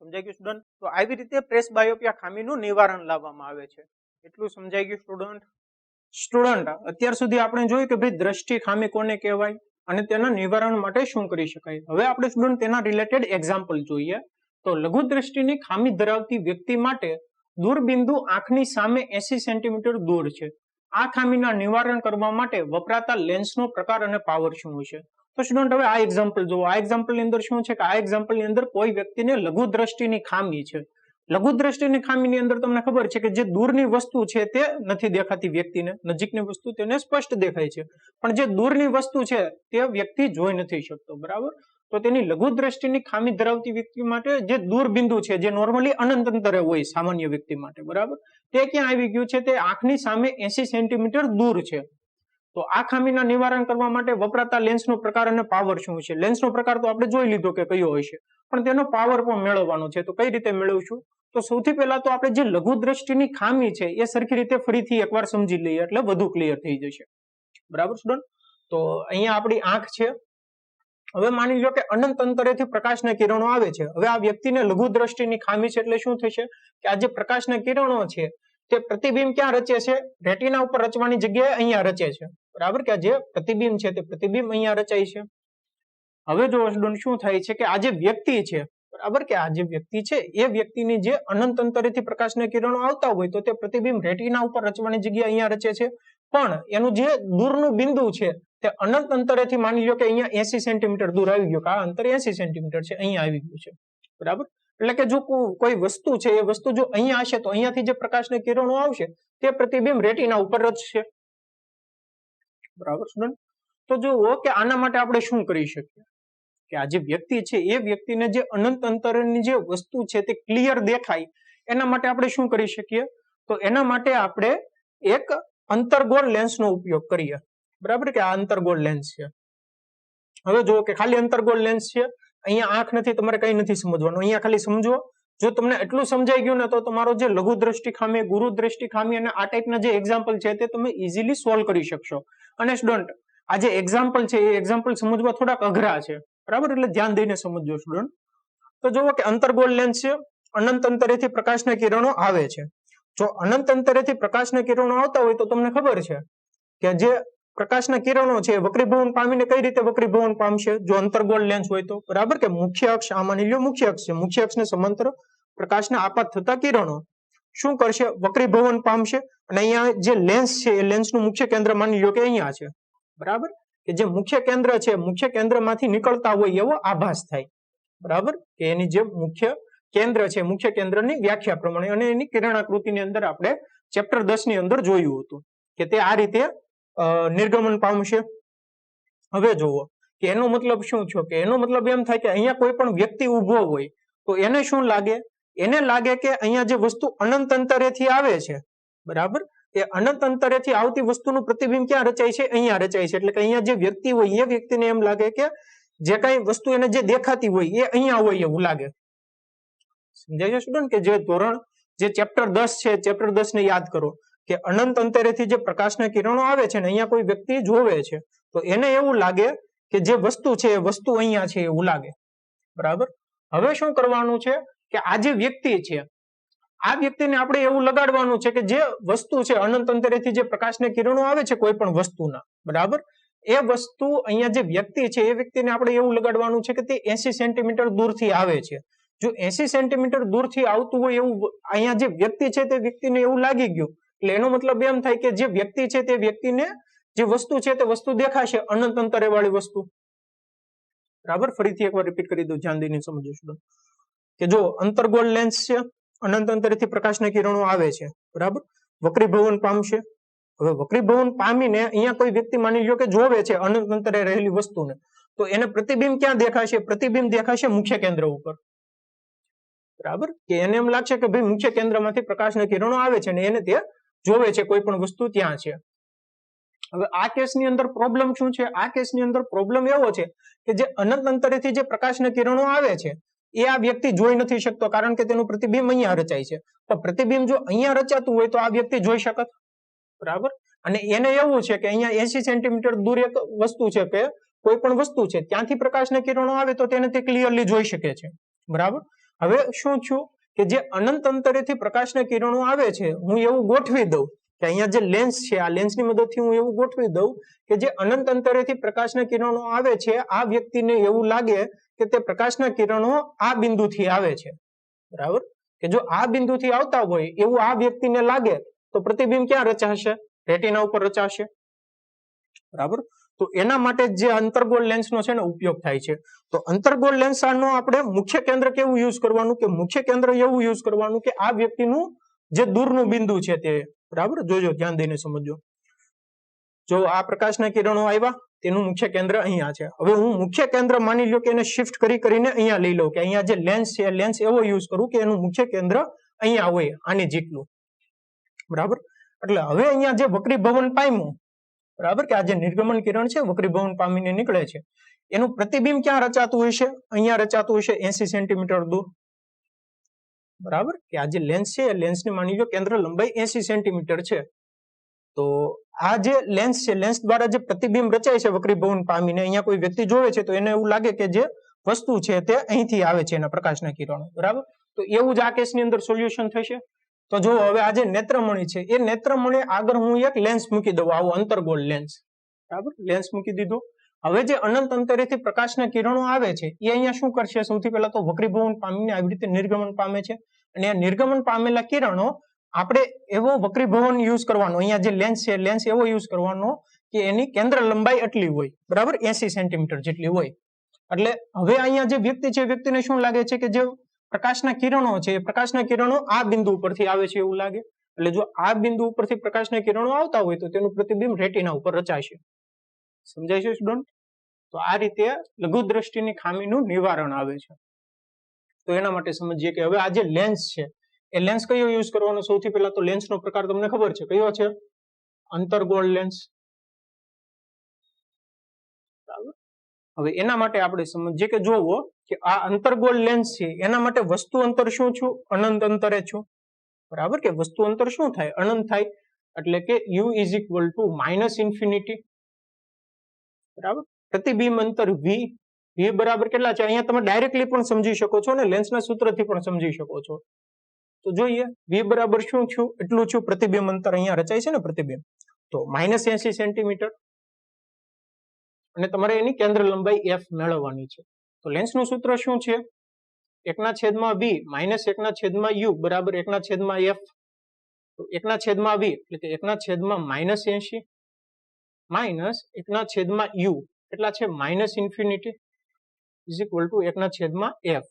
સમજાઈ ગયું સ્ટુડન્ટ? તો આવી રીતે પ્રેસ બાયોપિયા ખામીનું નિવારણ લાવવામાં આવે છે. એટલું સમજાઈ ગયું સ્ટુડન્ટ? સ્ટુડન્ટ અત્યાર સુધી આપણે જોયું કે ભાઈ દ્રષ્ટિ ખામી કોને કહેવાય અને તેના નિવારણ માટે શું કરી શકાય. હવે આપણે સ્ટુડન્ટ તેના રિલેટેડ એક્ઝામ્પલ જોઈએ. તો લઘુ દ્રષ્ટિની ખામી ધરાવતી વ્યક્તિ માટે દૂરબિંદુ આંખની સામે 80 સેન્ટીમીટર દૂર છે. આ ખામીના નિવારણ કરવા માટે વપરાતા લેન્સનો પ્રકાર અને પાવર શું હશે? તો સ્ટુડન્ટ હવે આ એક્ઝામ્પલ જુઓ. આ એક્ઝામ્પલ ની અંદર શું છે કે આ એક્ઝામ્પલ ની અંદર કોઈ વ્યક્તિને લઘુ દ્રષ્ટિની ખામી છે. લઘુ દ્રષ્ટિની ખામીની અંદર તમને ખબર છે કે જે દૂરની વસ્તુ છે તે નથી દેખાતી વ્યક્તિને, નજીકની વસ્તુ તેને સ્પષ્ટ દેખાય છે પણ જે દૂરની વસ્તુ છે તે વ્યક્તિ જોઈ નથી શકતો. બરાબર, તો તેની લઘુ દ્રષ્ટિની ખામી ધરાવતી વ્યક્તિ માટે જે દૂર બિંદુ છે જે નોર્મલી અનંત અંતરે હોય સામાન્ય વ્યક્તિ માટે, બરાબર, તે ક્યાં આવી ગયું છે? તે આંખની સામે 80 સેન્ટીમીટર દૂર છે. તો આ ખામીના નિવારણ કરવા માટે વપરાતા લેન્સનો પ્રકાર અને પાવર શું છે? લેન્સનો પ્રકાર તો આપણે જોઈ લીધો કે કયો હશે. પણ તેનો પાવર પણ મેળવવાનો છે. તો કઈ રીતે મેળવશું? તો સૌથી પહેલા તો આપણે જે લઘુ દ્રષ્ટિની ખામી છે એ સરખી રીતે ફરીથી એકવાર સમજી લઈએ એટલે વધુ ક્લિયર થઈ જશે. બરાબર સ્ટુડન્ટ? તો અહીંયા આપણી આંખ છે. હવે માની લો કે અનંત અંતરેથી પ્રકાશના કિરણો આવે છે. હવે આ વ્યક્તિને લઘુ દ્રષ્ટિની ખામી છે એટલે શું થશે કે આ જે પ્રકાશના કિરણો છે તે પ્રતિબિંબ ક્યાં રચે છે? રેટિના ઉપર રચવાની જગ્યાએ અહીંયા રચે છે. બરાબર? કે આ જે પ્રતિબિંબ છે તે પ્રતિબિંબ અહીંયા રચાય છે. હવે જો સ્ટુડન્ટ શું થાય છે કે આ જે વ્યક્તિ છે, બરાબર, કે આ જે વ્યક્તિ છે એ વ્યક્તિની જે અનંત અંતરેથી પ્રકાશના કિરણો આવતા હોય તો તે પ્રતિબિંબ રેટિના ઉપર રચવાની જગ્યાએ અહીંયા રચે છે. પણ એનું જે દૂરનું બિંદુ છે તે અનંત અંતરેથી માની લો કે અહીંયા 80 સેન્ટીમીટર દૂર આવી ગયો, કે આ અંતર 80 સેન્ટીમીટર છે, અહીંયા આવી ગયું છે. બરાબર? એટલે કે જો કોઈ વસ્તુ છે એ વસ્તુ જો અહીંયા હશે તો અહીંયાથી જે પ્રકાશના કિરણો આવશે તે પ્રતિબિંબ રેટિના ઉપર રચશે. બરાબર સ્ટુડન્ટ? તો જુઓ કે આના માટે આપણે શું કરી શકીએ કે આ જે વ્યક્તિ છે એ વ્યક્તિને જે અનંત અંતરની જે વસ્તુ છે તે ક્લિયર દેખાય એના માટે આપણે શું કરી શકીએ? તો એના માટે આપણે એક અંતર્ગોળ લેન્સનો ઉપયોગ કરીએ. બરાબર? કે આ અંતર્ગોળ લેન્સ છે. હવે જુઓ કે ખાલી અંતર્ગોળ લેન્સ છે, અહીંયા આંખ નથી, તમારે કઈ નથી સમજવાનું, અહીંયા ખાલી સમજો. જો તમને એટલું સમજાઈ ગયું ને તો તમારો જે લઘુ દ્રષ્ટિ ખામી, ગુરુ દ્રષ્ટિ ખામી અને આ ટાઈપના જે એક્ઝામ્પલ છે તે તમે ઇઝીલી સોલ્વ કરી શકશો. અને સ્ટુડન્ટ આ જે એક્ઝામ્પલ છે એ એક્ઝામ્પલ સમજવા થોડાક અઘરા છે. બરાબર? એટલે ધ્યાન દઈને સમજજો સ્ટુડન્ટ. તો જુઓ કે અંતર્ગોળ લેન્સ છે, અનંત અંતરેથી પ્રકાશના કિરણો આવે છે. જો અનંત અંતરેથી પ્રકાશના કિરણો આવતા હોય તો તમને ખબર છે કે જે પ્રકાશના કિરણો છે વક્રીભવન પામીને કઈ રીતે વક્રીભવન પામશે? જો અંતર્ગોળ લેન્સ હોય તો. બરાબર? કે મુખ્ય અક્ષ, આ માની લો મુખ્ય અક્ષ છે, મુખ્ય અક્ષને સમાંતર પ્રકાશના આપાત થતા કિરણો શું કરશે? વક્રીભવન પામશે. અને અહીંયા જે લેન્સ છે એ લેન્સનું મુખ્ય કેન્દ્ર માની લો કે અહીંયા છે. બરાબર? કે જે મુખ્ય કેન્દ્ર છે, મુખ્ય કેન્દ્રમાંથી નીકળતા હોય એવો આભાસ થાય. બરાબર? કે એની જે મુખ્ય કેન્દ્ર છે, મુખ્ય કેન્દ્રની વ્યાખ્યા પ્રમાણે અને એની કિરણાકૃતિની અંદર આપણે ચેપ્ટર 10 ની અંદર જોયું હતું કે તે આ રીતે નિર્ગમન પામશે. હવે જુઓ કે એનો મતલબ શું છે કે એનો મતલબ એમ થાય કે અહીંયા કોઈ પણ વ્યક્તિ ઊભો હોય તો એને શું લાગે? એને લાગે કે અહીંયા જે વસ્તુ અનંત અંતરેથી આવે છે, બરાબર, એ અનંત અંતરેથી આવતી વસ્તુનું પ્રતિબિંબ ક્યાં રચાય છે? અહીંયા રચાય છે. એટલે કે અહીંયા જે વ્યક્તિ હોય એ વ્યક્તિને એમ લાગે કે જે કઈ વસ્તુ એને જે દેખાતી હોય એ અહીંયા હોય એવું લાગે. સમજાય છે સ્ટુડન્ટ? કે જે ધોરણ જે ચેપ્ટર 10 છે, ચેપ્ટર 10 ને યાદ કરો કે અનંત અંતરેથી જે પ્રકાશના કિરણો આવે છે ને અહીંયા કોઈ વ્યક્તિ જોવે છે તો એને એવું લાગે કે જે વસ્તુ છે એ વસ્તુ અહીંયા છે એવું લાગે. બરાબર? હવે શું કરવાનું છે કે આ જે વ્યક્તિ છે આ વ્યક્તિને આપણે એવું લગાડવાનું છે કે જે વસ્તુ છે અનંત અંતરેથી જે પ્રકાશના કિરણો આવે છે કોઈ પણ વસ્તુના, બરાબર, એ વસ્તુ અહીંયા જે વ્યક્તિ છે એ વ્યક્તિને આપણે એવું લગાડવાનું છે કે તે 80 સેન્ટીમીટર દૂરથી આવે છે. જો 80 સેન્ટીમીટર દૂરથી આવતું હોય એવું અહીંયા જે વ્યક્તિ છે તે વ્યક્તિને એવું લાગી ગયું એટલે એનો મતલબ એમ થાય કે જે વ્યક્તિ છે તે વ્યક્તિને જે વસ્તુ છે તે વસ્તુ દેખાશે, અનંત અંતરે વાળી વસ્તુ. બરાબર? ફરીથી એકવાર રિપીટ કરી દઉં, ધ્યાન દઈને સમજો કે જો અંતર્ગોળ લેન્સ છે, અનંત અંતરેથી પ્રકાશના કિરણો આવે છે, બરાબર, વક્રીભવન પામશે. હવે વક્રીભવન પામીને અહીંયા કોઈ વ્યક્તિ માની લો કે જોવે છે અનંત અંતરે રહેલી વસ્તુને તો એને પ્રતિબિંબ ક્યાં દેખાશે? પ્રતિબિંબ દેખાશે મુખ્ય કેન્દ્ર ઉપર. બરાબર? કે એને એમ લાગશે કે ભાઈ મુખ્ય કેન્દ્રમાંથી પ્રકાશના કિરણો આવે છે ને એને તે જોવે છે કોઈ પણ વસ્તુ ત્યાં છે. હવે આ કેસની અંદર પ્રોબ્લેમ શું છે? આ કેસની અંદર પ્રોબ્લેમ એવો છે કે જે અનંત અંતરેથી જે પ્રકાશના કિરણો આવે છે એ આ વ્યક્તિ જોઈ નથી શકતો કારણ કે તેનું પ્રતિબિંબ અહીંયા રચાય છે. તો પ્રતિબિંબ જો અહીંયા રચાતું હોય તો આ વ્યક્તિ જોઈ શકત. બરાબર? અને એને એવું છે કે અહીંયા 80 સેન્ટીમીટર દૂર એક વસ્તુ છે કે કોઈ પણ વસ્તુ છે ત્યાંથી પ્રકાશના કિરણો આવે તો તેને તે ક્લિયરલી જોઈ શકે છે. બરાબર? હવે શું થયું કે જે અનંત અંતરેથી પ્રકાશના કિરણો આવે છે હું એવું ગોઠવી દઉં કે અહીંયા જે લેન્સ છે આ લેન્સની મદદથી હું એવું ગોઠવી દઉં કે જે અનંત અંતરેથી પ્રકાશના કિરણો આવે છે આ વ્યક્તિને એવું લાગે કે તે પ્રકાશના કિરણો આ બિંદુથી આવે છે. બરાબર? કે જો આ બિંદુથી આવતા હોય એવું આ વ્યક્તિને લાગે તો પ્રતિબિંબ ક્યાં રચાશે? રેટિના ઉપર રચાશે. બરાબર? તો એના માટે જે અંતર્ગોળ લેન્સનો છે ને ઉપયોગ થાય છે. તો અંતર્ગોળ લેન્સનો આપણે મુખ્ય કેન્દ્ર કેવું યુઝ કરવાનું કે મુખ્ય કેન્દ્ર એવું યુઝ કરવાનું કે આ વ્યક્તિનું જે દૂરનું બિંદુ છે તે, બરાબર, જોજો, ધ્યાન દઈને સમજો. જો આ પ્રકાશના કિરણો આવ્યા તેનું મુખ્ય કેન્દ્ર અહીંયા છે. હવે હું મુખ્ય કેન્દ્ર માની લો કે એને શિફ્ટ કરીને અહીંયા લઈ લઉં કે અહીંયા જે લેન્સ છે લેન્સ એવો યુઝ કરું કે એનું મુખ્ય કેન્દ્ર અહીંયા હોય આની જેટલું. બરાબર? એટલે હવે અહીંયા જે વક્રીભવન પામ્યું બરાબર કે આ જે નિર્ગમન કિરણ છે વક્રીભવન પામીને નીકળે છે એનું પ્રતિબિંબ ક્યાં રચાતું હોય છે? અહીંયા રચાતું હોય છે 80 સેન્ટીમીટર દૂર. બરાબર કે આ જે લેન્સ છે એ લેન્સની માની લો કેન્દ્ર લંબાઈ 80 સેન્ટીમીટર છે. તો આ જે લેન્સ છે લેન્સ દ્વારા જે પ્રતિબિંબ રચાય છે વક્રીભવન પામીને અહીંયા કોઈ વ્યક્તિ જોવે છે તો એને એવું લાગે કે જે વસ્તુ છે તે અહીંથી આવે છે એના પ્રકાશના કિરણો. બરાબર, તો એવું જ આ કેસની અંદર સોલ્યુશન થશે. તો જો હવે આ જે નેત્રમણી છે એ નેત્રમણી આગળ હું એક લેન્સ મૂકી દઉં, આવો અંતર્ગોળ લેન્સ. બરાબર, લેન્સ મૂકી દીધો. હવે જે અનંત અંતરેથી પ્રકાશના કિરણો આવે છે એ અહીંયા શું કરશે? સૌથી પહેલા તો વક્રીભવન પામીને આવી રીતે નિર્ગમન પામે છે અને આ નિર્ગમન પામેલા કિરણો આપણે એવો વક્રીભવન યુઝ કરવાનો, અહીંયા જે લેન્સ છે લેન્સ એવો યુઝ કરવાનો કે એની કેન્દ્ર લંબાઈ એટલી હોય, બરાબર 80 સેન્ટીમીટર જેટલી હોય. એટલે હવે અહીંયા જે વ્યક્તિ છે વ્યક્તિને શું લાગે છે કે જે પ્રકાશના કિરણો છે એ પ્રકાશના કિરણો આ બિંદુ ઉપરથી આવે છે એવું લાગે. એટલે જો આ બિંદુ ઉપરથી પ્રકાશના કિરણો આવતા હોય તો તેનું પ્રતિબિંબ રેટિના ઉપર રચાશે. સમજાય છે સ્ટુડન્ટ? તો આ રીતે લઘુ દ્રષ્ટિની ખામીનું નિવારણ આવે છે. તો એના માટે સમજીએ કે હવે આ જે લેન્સ છે એ લેન્સ કયો યુઝ કરવાનો? સૌથી પહેલા તો લેન્સનો પ્રકાર તમને ખબર છે કયો છે? અંતર્ગોળ લેન્સ. હવે એના માટે આપણે સમજીએ કે જોવો કે આ અંતર્ગોળ લેન્સ છે એના માટે વસ્તુ અંતર શું છું? અનંત અંતરે છું. બરાબર કે વસ્તુ અંતર શું થાય? અનંત થાય. એટલે કે u is equal to minus infinity. બરાબર, પ્રતિબિંબ અંતર v બરાબર કેટલા છે? અહીંયા તમે ડાયરેક્ટલી પણ સમજી શકો છો ને લેન્સના સૂત્રથી પણ સમજી શકો છો. તો જોઈએ v બરાબર શું છું? એટલું છું પ્રતિબિંબ અંતર અહીંયા રચાય છે ને પ્રતિબિંબ, તો -80 સેન્ટીમીટર અને તમારે એની કેન્દ્ર લંબાઈ f મેળવવાની છે. તો લેન્સનું સૂત્ર શું છે? 1/v માઇનસ 1/u બરાબર 1/f. તો 1/v એટલે કે 1/-80 માઇનસ 1/u કેટલા છે? Minus infinity is equal to 1/f.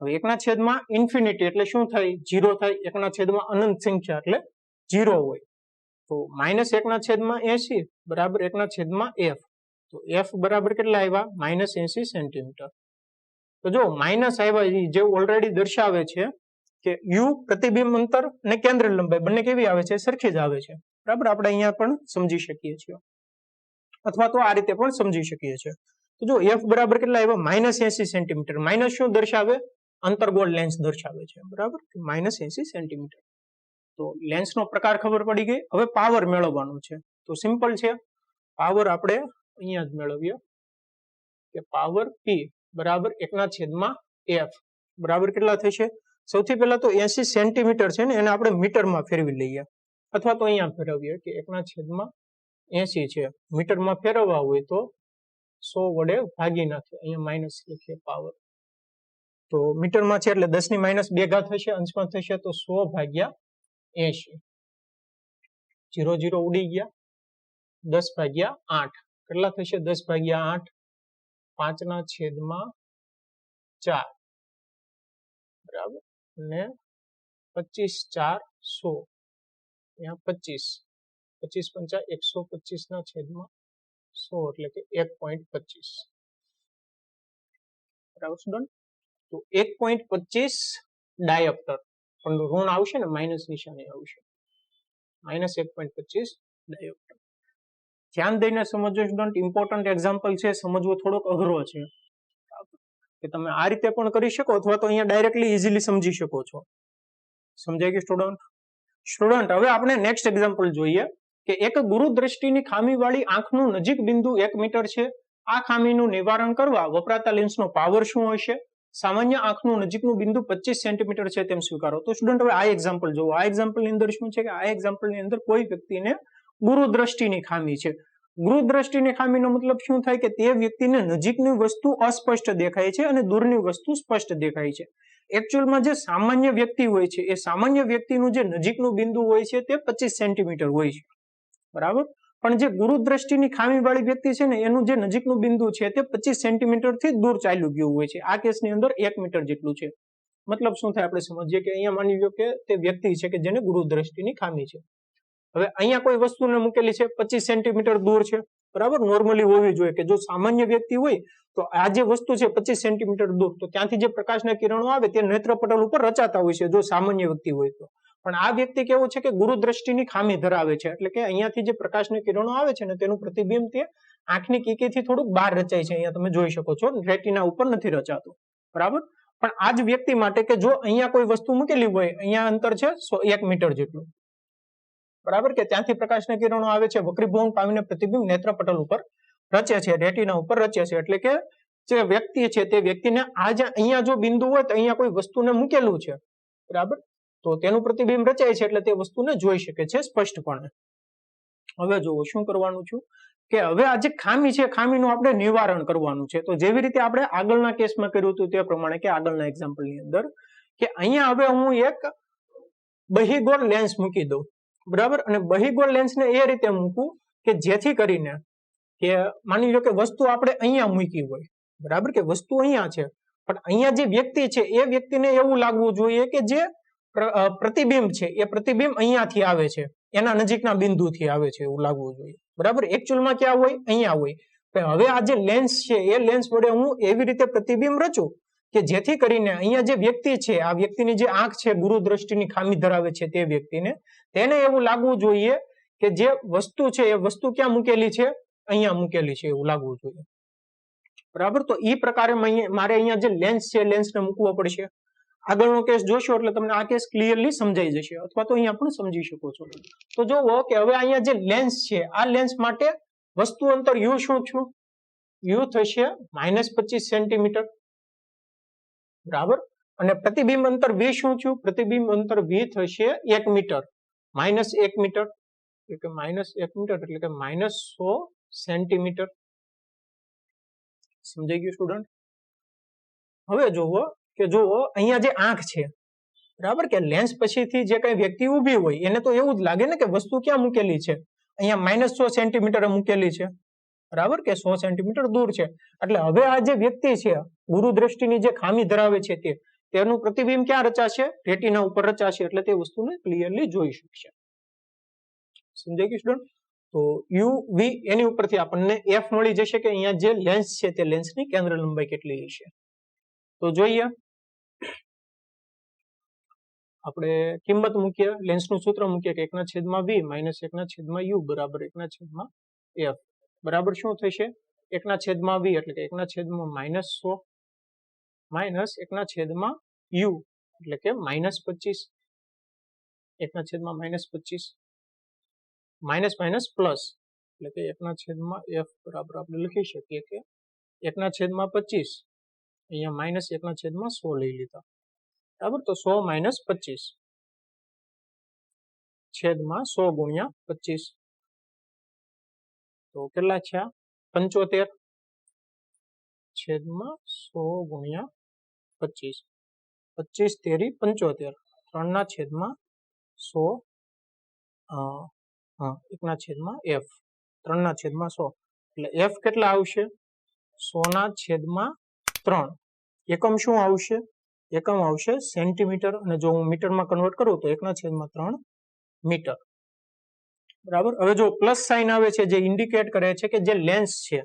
હવે 1/ઇન્ફિનિટી એટલે શું થાય? 0 થાય. 1/માં અનંત સંખ્યા એટલે 0 હોય. તો -1/80 બરાબર 1/f. તો f બરાબર કેટલા આવ્યા? -80 સેન્ટીમીટર. તો જો માઇનસ આવ્યા જે ઓલરેડી દર્શાવે છે કે u પ્રતિબિંબ અંતર અને કેન્દ્ર લંબાઈ બંને કેવી આવે છે? સરખી જ આવે છે. બરાબર, આપણે અહીંયા પણ સમજી શકીએ છીએ અથવા તો આ રીતે પણ સમજી શકીએ છીએ. તો જો f બરાબર કેટલા આવ્યા? -80 સેન્ટીમીટર. માઇનસ શું દર્શાવે? અંતર્ગોળ લેન્સ દર્શાવે છે. બરાબર, -80 સેન્ટીમીટર. તો લેન્સનો પ્રકાર ખબર પડી ગઈ. હવે પાવર મેળવવાનો છે. તો સિમ્પલ છે, પાવર આપણે અહીંયા જ મેળવીએ કે પાવર p બરાબર 1/f બરાબર કેટલા થશે? સૌથી પહેલા તો 80 સેન્ટીમીટર છે ને એને આપણે મીટરમાં ફેરવી લઈએ અથવા તો અહીંયા ફેરવીએ કે 1/80 છે. મીટરમાં ફેરવવા હોય તો 100 વડે ભાગી નાખીએ, અહીંયા માઇનસ લખીએ પાવર. તો મીટરમાં છે એટલે 10⁻² થશે, અંશમાં થશે તો 100/80. 0 0 ઉડી ગયા. 10/8 કેટલા થશે? 10/8 5/4 બરાબર અને 25/4 100. અહીંયા 25 25 × 125/100 એટલે કે 1.25 બરાબર સ્ટુડન્ટ. તો 1.25 ડાયોપ્ટર પણ ઋણ આવશે ને, માઇનસ નિશાની આવશે, -1.25 ડાયોપ્ટર. ધ્યાન દઈને સમજો સ્ટુડન્ટ, ઇમ્પોર્ટન્ટ એક્ઝામ્પલ છે, સમજવો થોડોક અઘરો છે કે તમે આ રીતે પણ કરી શકો અથવા તો અહીંયા ડાયરેક્ટલી ઇઝીલી સમજી શકો છો. સમજાય કે સ્ટુડન્ટ? હવે આપણે નેક્સ્ટ એક્ઝામ્પલ જોઈએ કે એક ગુરુદ્રષ્ટિની ખામીવાળી આંખનું નજીક બિંદુ 1 મીટર છે. આ ખામીનું નિવારણ કરવા વપરાતા લેન્સનો પાવર શું હશે? સામાન્ય આંખનું નજીકનું બિંદુ 25 સેન્ટીમીટર છે તેમ સ્વીકારો. તો સ્ટુડન્ટ હવે આ એક્ઝામ્પલ જોવો. આ એક્ઝામ્પલની અંદર શું છે કે આ એક્ઝામ્પલની અંદર કોઈ વ્યક્તિને ગુરુદ્રષ્ટિની ખામી છે. ગુરુદ્રષ્ટિની ખામીનો મતલબ શું થાય કે તે વ્યક્તિને નજીકની વસ્તુ અસ્પષ્ટ દેખાય છે અને દૂરની વસ્તુ સ્પષ્ટ દેખાય છે. એકચ્યુઅલમાં જે સામાન્ય વ્યક્તિ હોય છે એ સામાન્ય વ્યક્તિનું જે નજીકનું બિંદુ હોય છે તે 25 સેન્ટીમીટર હોય છે. બરાબર, પણ જે ગુરુદ્રષ્ટિની ખામીવાળી વ્યક્તિ છે ને એનું જે નજીકનું બિંદુ છે તે 25 સેન્ટીમીટરથી દૂર ચાલ્યું ગયું હોય છે. આ કેસની અંદર 1 મીટર જેટલું છે. મતલબ શું થાય આપણે સમજીએ કે અહીંયા માની લો કે તે વ્યક્તિ છે કે જેને ગુરુદ્રષ્ટિની ખામી છે. હવે અહીંયા કોઈ વસ્તુને મૂકેલી છે 25 સેન્ટીમીટર દૂર છે. બરાબર, નોર્મલી હોવી જોઈએ કે જો સામાન્ય વ્યક્તિ હોય તો આ જે વસ્તુ છે 25 સેન્ટીમીટર દૂર, તો ત્યાંથી જે પ્રકાશના કિરણો આવે તે નેત્રપટલ ઉપર રચાતા હોય છે જો સામાન્ય વ્યક્તિ હોય તો. પણ આ વ્યક્તિ કેવું છે કે ગુરુદ્રષ્ટિની ખામી ધરાવે છે, એટલે કે અહીંયાથી જે પ્રકાશની કિરણો આવે છે ને તેનું પ્રતિબિંબ તે આંખની કીકીથી થોડુંક બહાર રચાય છે. અહીંયા તમે જોઈ શકો છો, રેટિના ઉપર નથી રચાતું, બરાબર. પણ આ જ વ્યક્તિ માટે કે જો અહીંયા કોઈ વસ્તુ મૂકેલી હોય, અહીંયા અંતર છે 1 મીટર જેટલું, બરાબર, કે ત્યાંથી પ્રકાશના કિરણો આવે છે, વક્રીભવન પામીને પ્રતિબિંબ નેત્રપટલ ઉપર રચે છે, રેટિના ઉપર રચે છે. એટલે કે જે વ્યક્તિ છે તે વ્યક્તિને આ જે અહીંયા જો બિંદુ હોય તો અહીંયા કોઈ વસ્તુને મૂકેલું છે, બરાબર, તો તેનું પ્રતિબિંબ રચાય છે એટલે તે વસ્તુને જોઈ શકે છે સ્પષ્ટપણે. હવે જુઓ શું કરવાનું છું કે હવે આ જે ખામી છે, ખામીનું આપણે નિવારણ કરવાનું છે. તો જેવી રીતે આપણે આગળના કેસમાં કર્યું હતું તે પ્રમાણે, કે આગળના એક્ઝામ્પલની અંદર, કે અહીંયા હવે હું એક બહિગોળ લેન્સ મૂકી દઉં, બરાબર, અને બહિગોળ લેન્સને એ રીતે મૂકું કે જેથી કરીને કે માની લો કે વસ્તુ આપણે અહીંયા મૂકી હોય, બરાબર, કે વસ્તુ અહીંયા છે, પણ અહીંયા જે વ્યક્તિ છે એ વ્યક્તિને એવું લાગવું જોઈએ કે જે પ્રતિબિંબ છે એ પ્રતિબિંબ અહીંયાથી આવે છે, એના નજીકના બિંદુથી આવે છે એવું લાગવું જોઈએ, બરાબર. એકચ્યુઅલમાં ક્યાં હોય? અહીંયા હોય. હવે આ જે લેન્સ છે એ લેન્સ વડે હું એવી રીતે પ્રતિબિંબ રચું કે જેથી કરીને અહીંયા જે વ્યક્તિ છે, આ વ્યક્તિની જે આંખ છે ગુરુદ્રષ્ટિની ખામી ધરાવે છે તે વ્યક્તિને, તેને એવું લાગવું જોઈએ કે જે વસ્તુ છે એ વસ્તુ ક્યાં મૂકેલી છે? અહીંયા મૂકેલી છે એવું લાગવું જોઈએ, બરાબર. તો એ પ્રકારે મારે અહીંયા જે લેન્સ છે લેન્સને મૂકવો પડશે. આગળનો કેસ જોશો એટલે તમને આ કેસ ક્લિયરલી સમજાઈ જશે, અથવા તો અહીંયા પણ સમજી શકો છો. તો જુઓ કે હવે અહીંયા જે લેન્સ છે, આ લેન્સ માટે વસ્તુ અંતર યુ શું છું? યુ થશે -25 સેન્ટીમીટર, બરાબર. અને પ્રતિબિંબ અંતર વી શું છું? પ્રતિબિંબ અંતર વી થશે 1 મીટર, -1 મીટર, એટલે કે -1 મીટર એટલે કે -100 સેન્ટીમીટર. સમજાઈ ગયું સ્ટુડન્ટ? હવે જુઓ કે જુઓ અહીંયા જે આંખ છે, બરાબર, કે લેન્સ પછીથી જે કઈ વ્યક્તિ ઊભી હોય એને તો એવું જ લાગે ને કે વસ્તુ ક્યાં મૂકેલી છે? અહીંયા -100 સેન્ટીમીટર મૂકેલી છે, બરાબર, કે 100 સેન્ટીમીટર દૂર છે. એટલે હવે આ જે વ્યક્તિ છે ગુરુદ્રષ્ટિની જે ખામી ધરાવે છે તેનું પ્રતિબિંબ ક્યાં રચાશે? રેટિના ઉપર રચાશે, એટલે તે વસ્તુને ક્લિયરલી જોઈ શકશે. સમજાઈ ગયું સ્ટુડન્ટ? તો યુ વી એની ઉપરથી આપણને એફ મળી જશે કે અહીંયા જે લેન્સ છે તે લેન્સની કેન્દ્ર લંબાઈ કેટલી હશે. તો જોઈએ, આપણે કિંમત મૂકીએ, લેન્સનું સૂત્ર મૂકીએ કે 1/v - 1/u બરાબર 1/f, બરાબર શું થશે? 1/v એટલે કે 1/-100 માઇનસ 1/u એટલે કે -25, 1/-25 માઇનસ માઇનસ પ્લસ એટલે કે 1/f બરાબર આપણે લખી શકીએ કે 1/25, અહીંયા -1/100 લઈ લીધા, બરાબર. તો 100 - 25 છેદમાં 100 ગુણ્યા 25, તો કેટલા છે? 75 છેદમાં 100 ગુણ્યા 25, 25 તેરી 75, 3/100, 1/f, 3/100 એટલે f કેટલા આવશે? 100/3. એકમ શું આવશે? એકમ આવશે સેન્ટીમીટર, અને જો હું મીટરમાં કન્વર્ટ કરું તો 1/3 મીટર, બરાબર. હવે જો પ્લસ સાઇન આવે છે જે ઇન્ડિકેટ કરે છે કે જે લેન્સ છે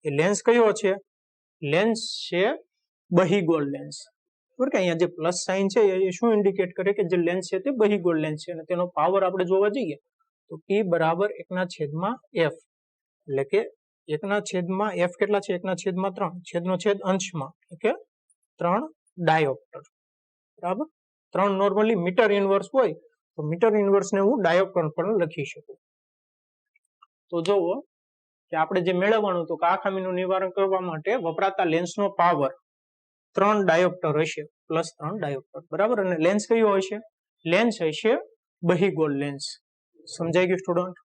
એ લેન્સ કયો છે? લેન્સ છે બહિગોળ લેન્સ, બરાબર, કે અહીંયા જે પ્લસ સાઇન છે એ શું ઇન્ડિકેટ કરે કે જે લેન્સ છે તે બહિગોળ લેન્સ છે, અને તેનો પાવર આપણે જોવા જઈએ તો P બરાબર 1/f, એટલે કે 1/f કેટલા છે? 1/3, છેદનો છેદ અંશમાં, એટલે 3 ડાયોપ્ટર, બરાબર. 3 નોર્મલી મીટર ઇનવર્સ હોય તો મીટર ઇનવર્સ ને હું ડાયોપ્ટર પણ લખી શકું. તો જુઓ કે આપણે જે મેળવવાનું હતું કે આ ખામીનું નિવારણ કરવા માટે વપરાતા લેન્સનો પાવર 3 ડાયોપ્ટર હશે, +3 ડાયોપ્ટર, બરાબર. અને લેન્સ કયો હશે? લેન્સ હશે બહિગોળ લેન્સ. સમજાઈ ગયું સ્ટુડન્ટ?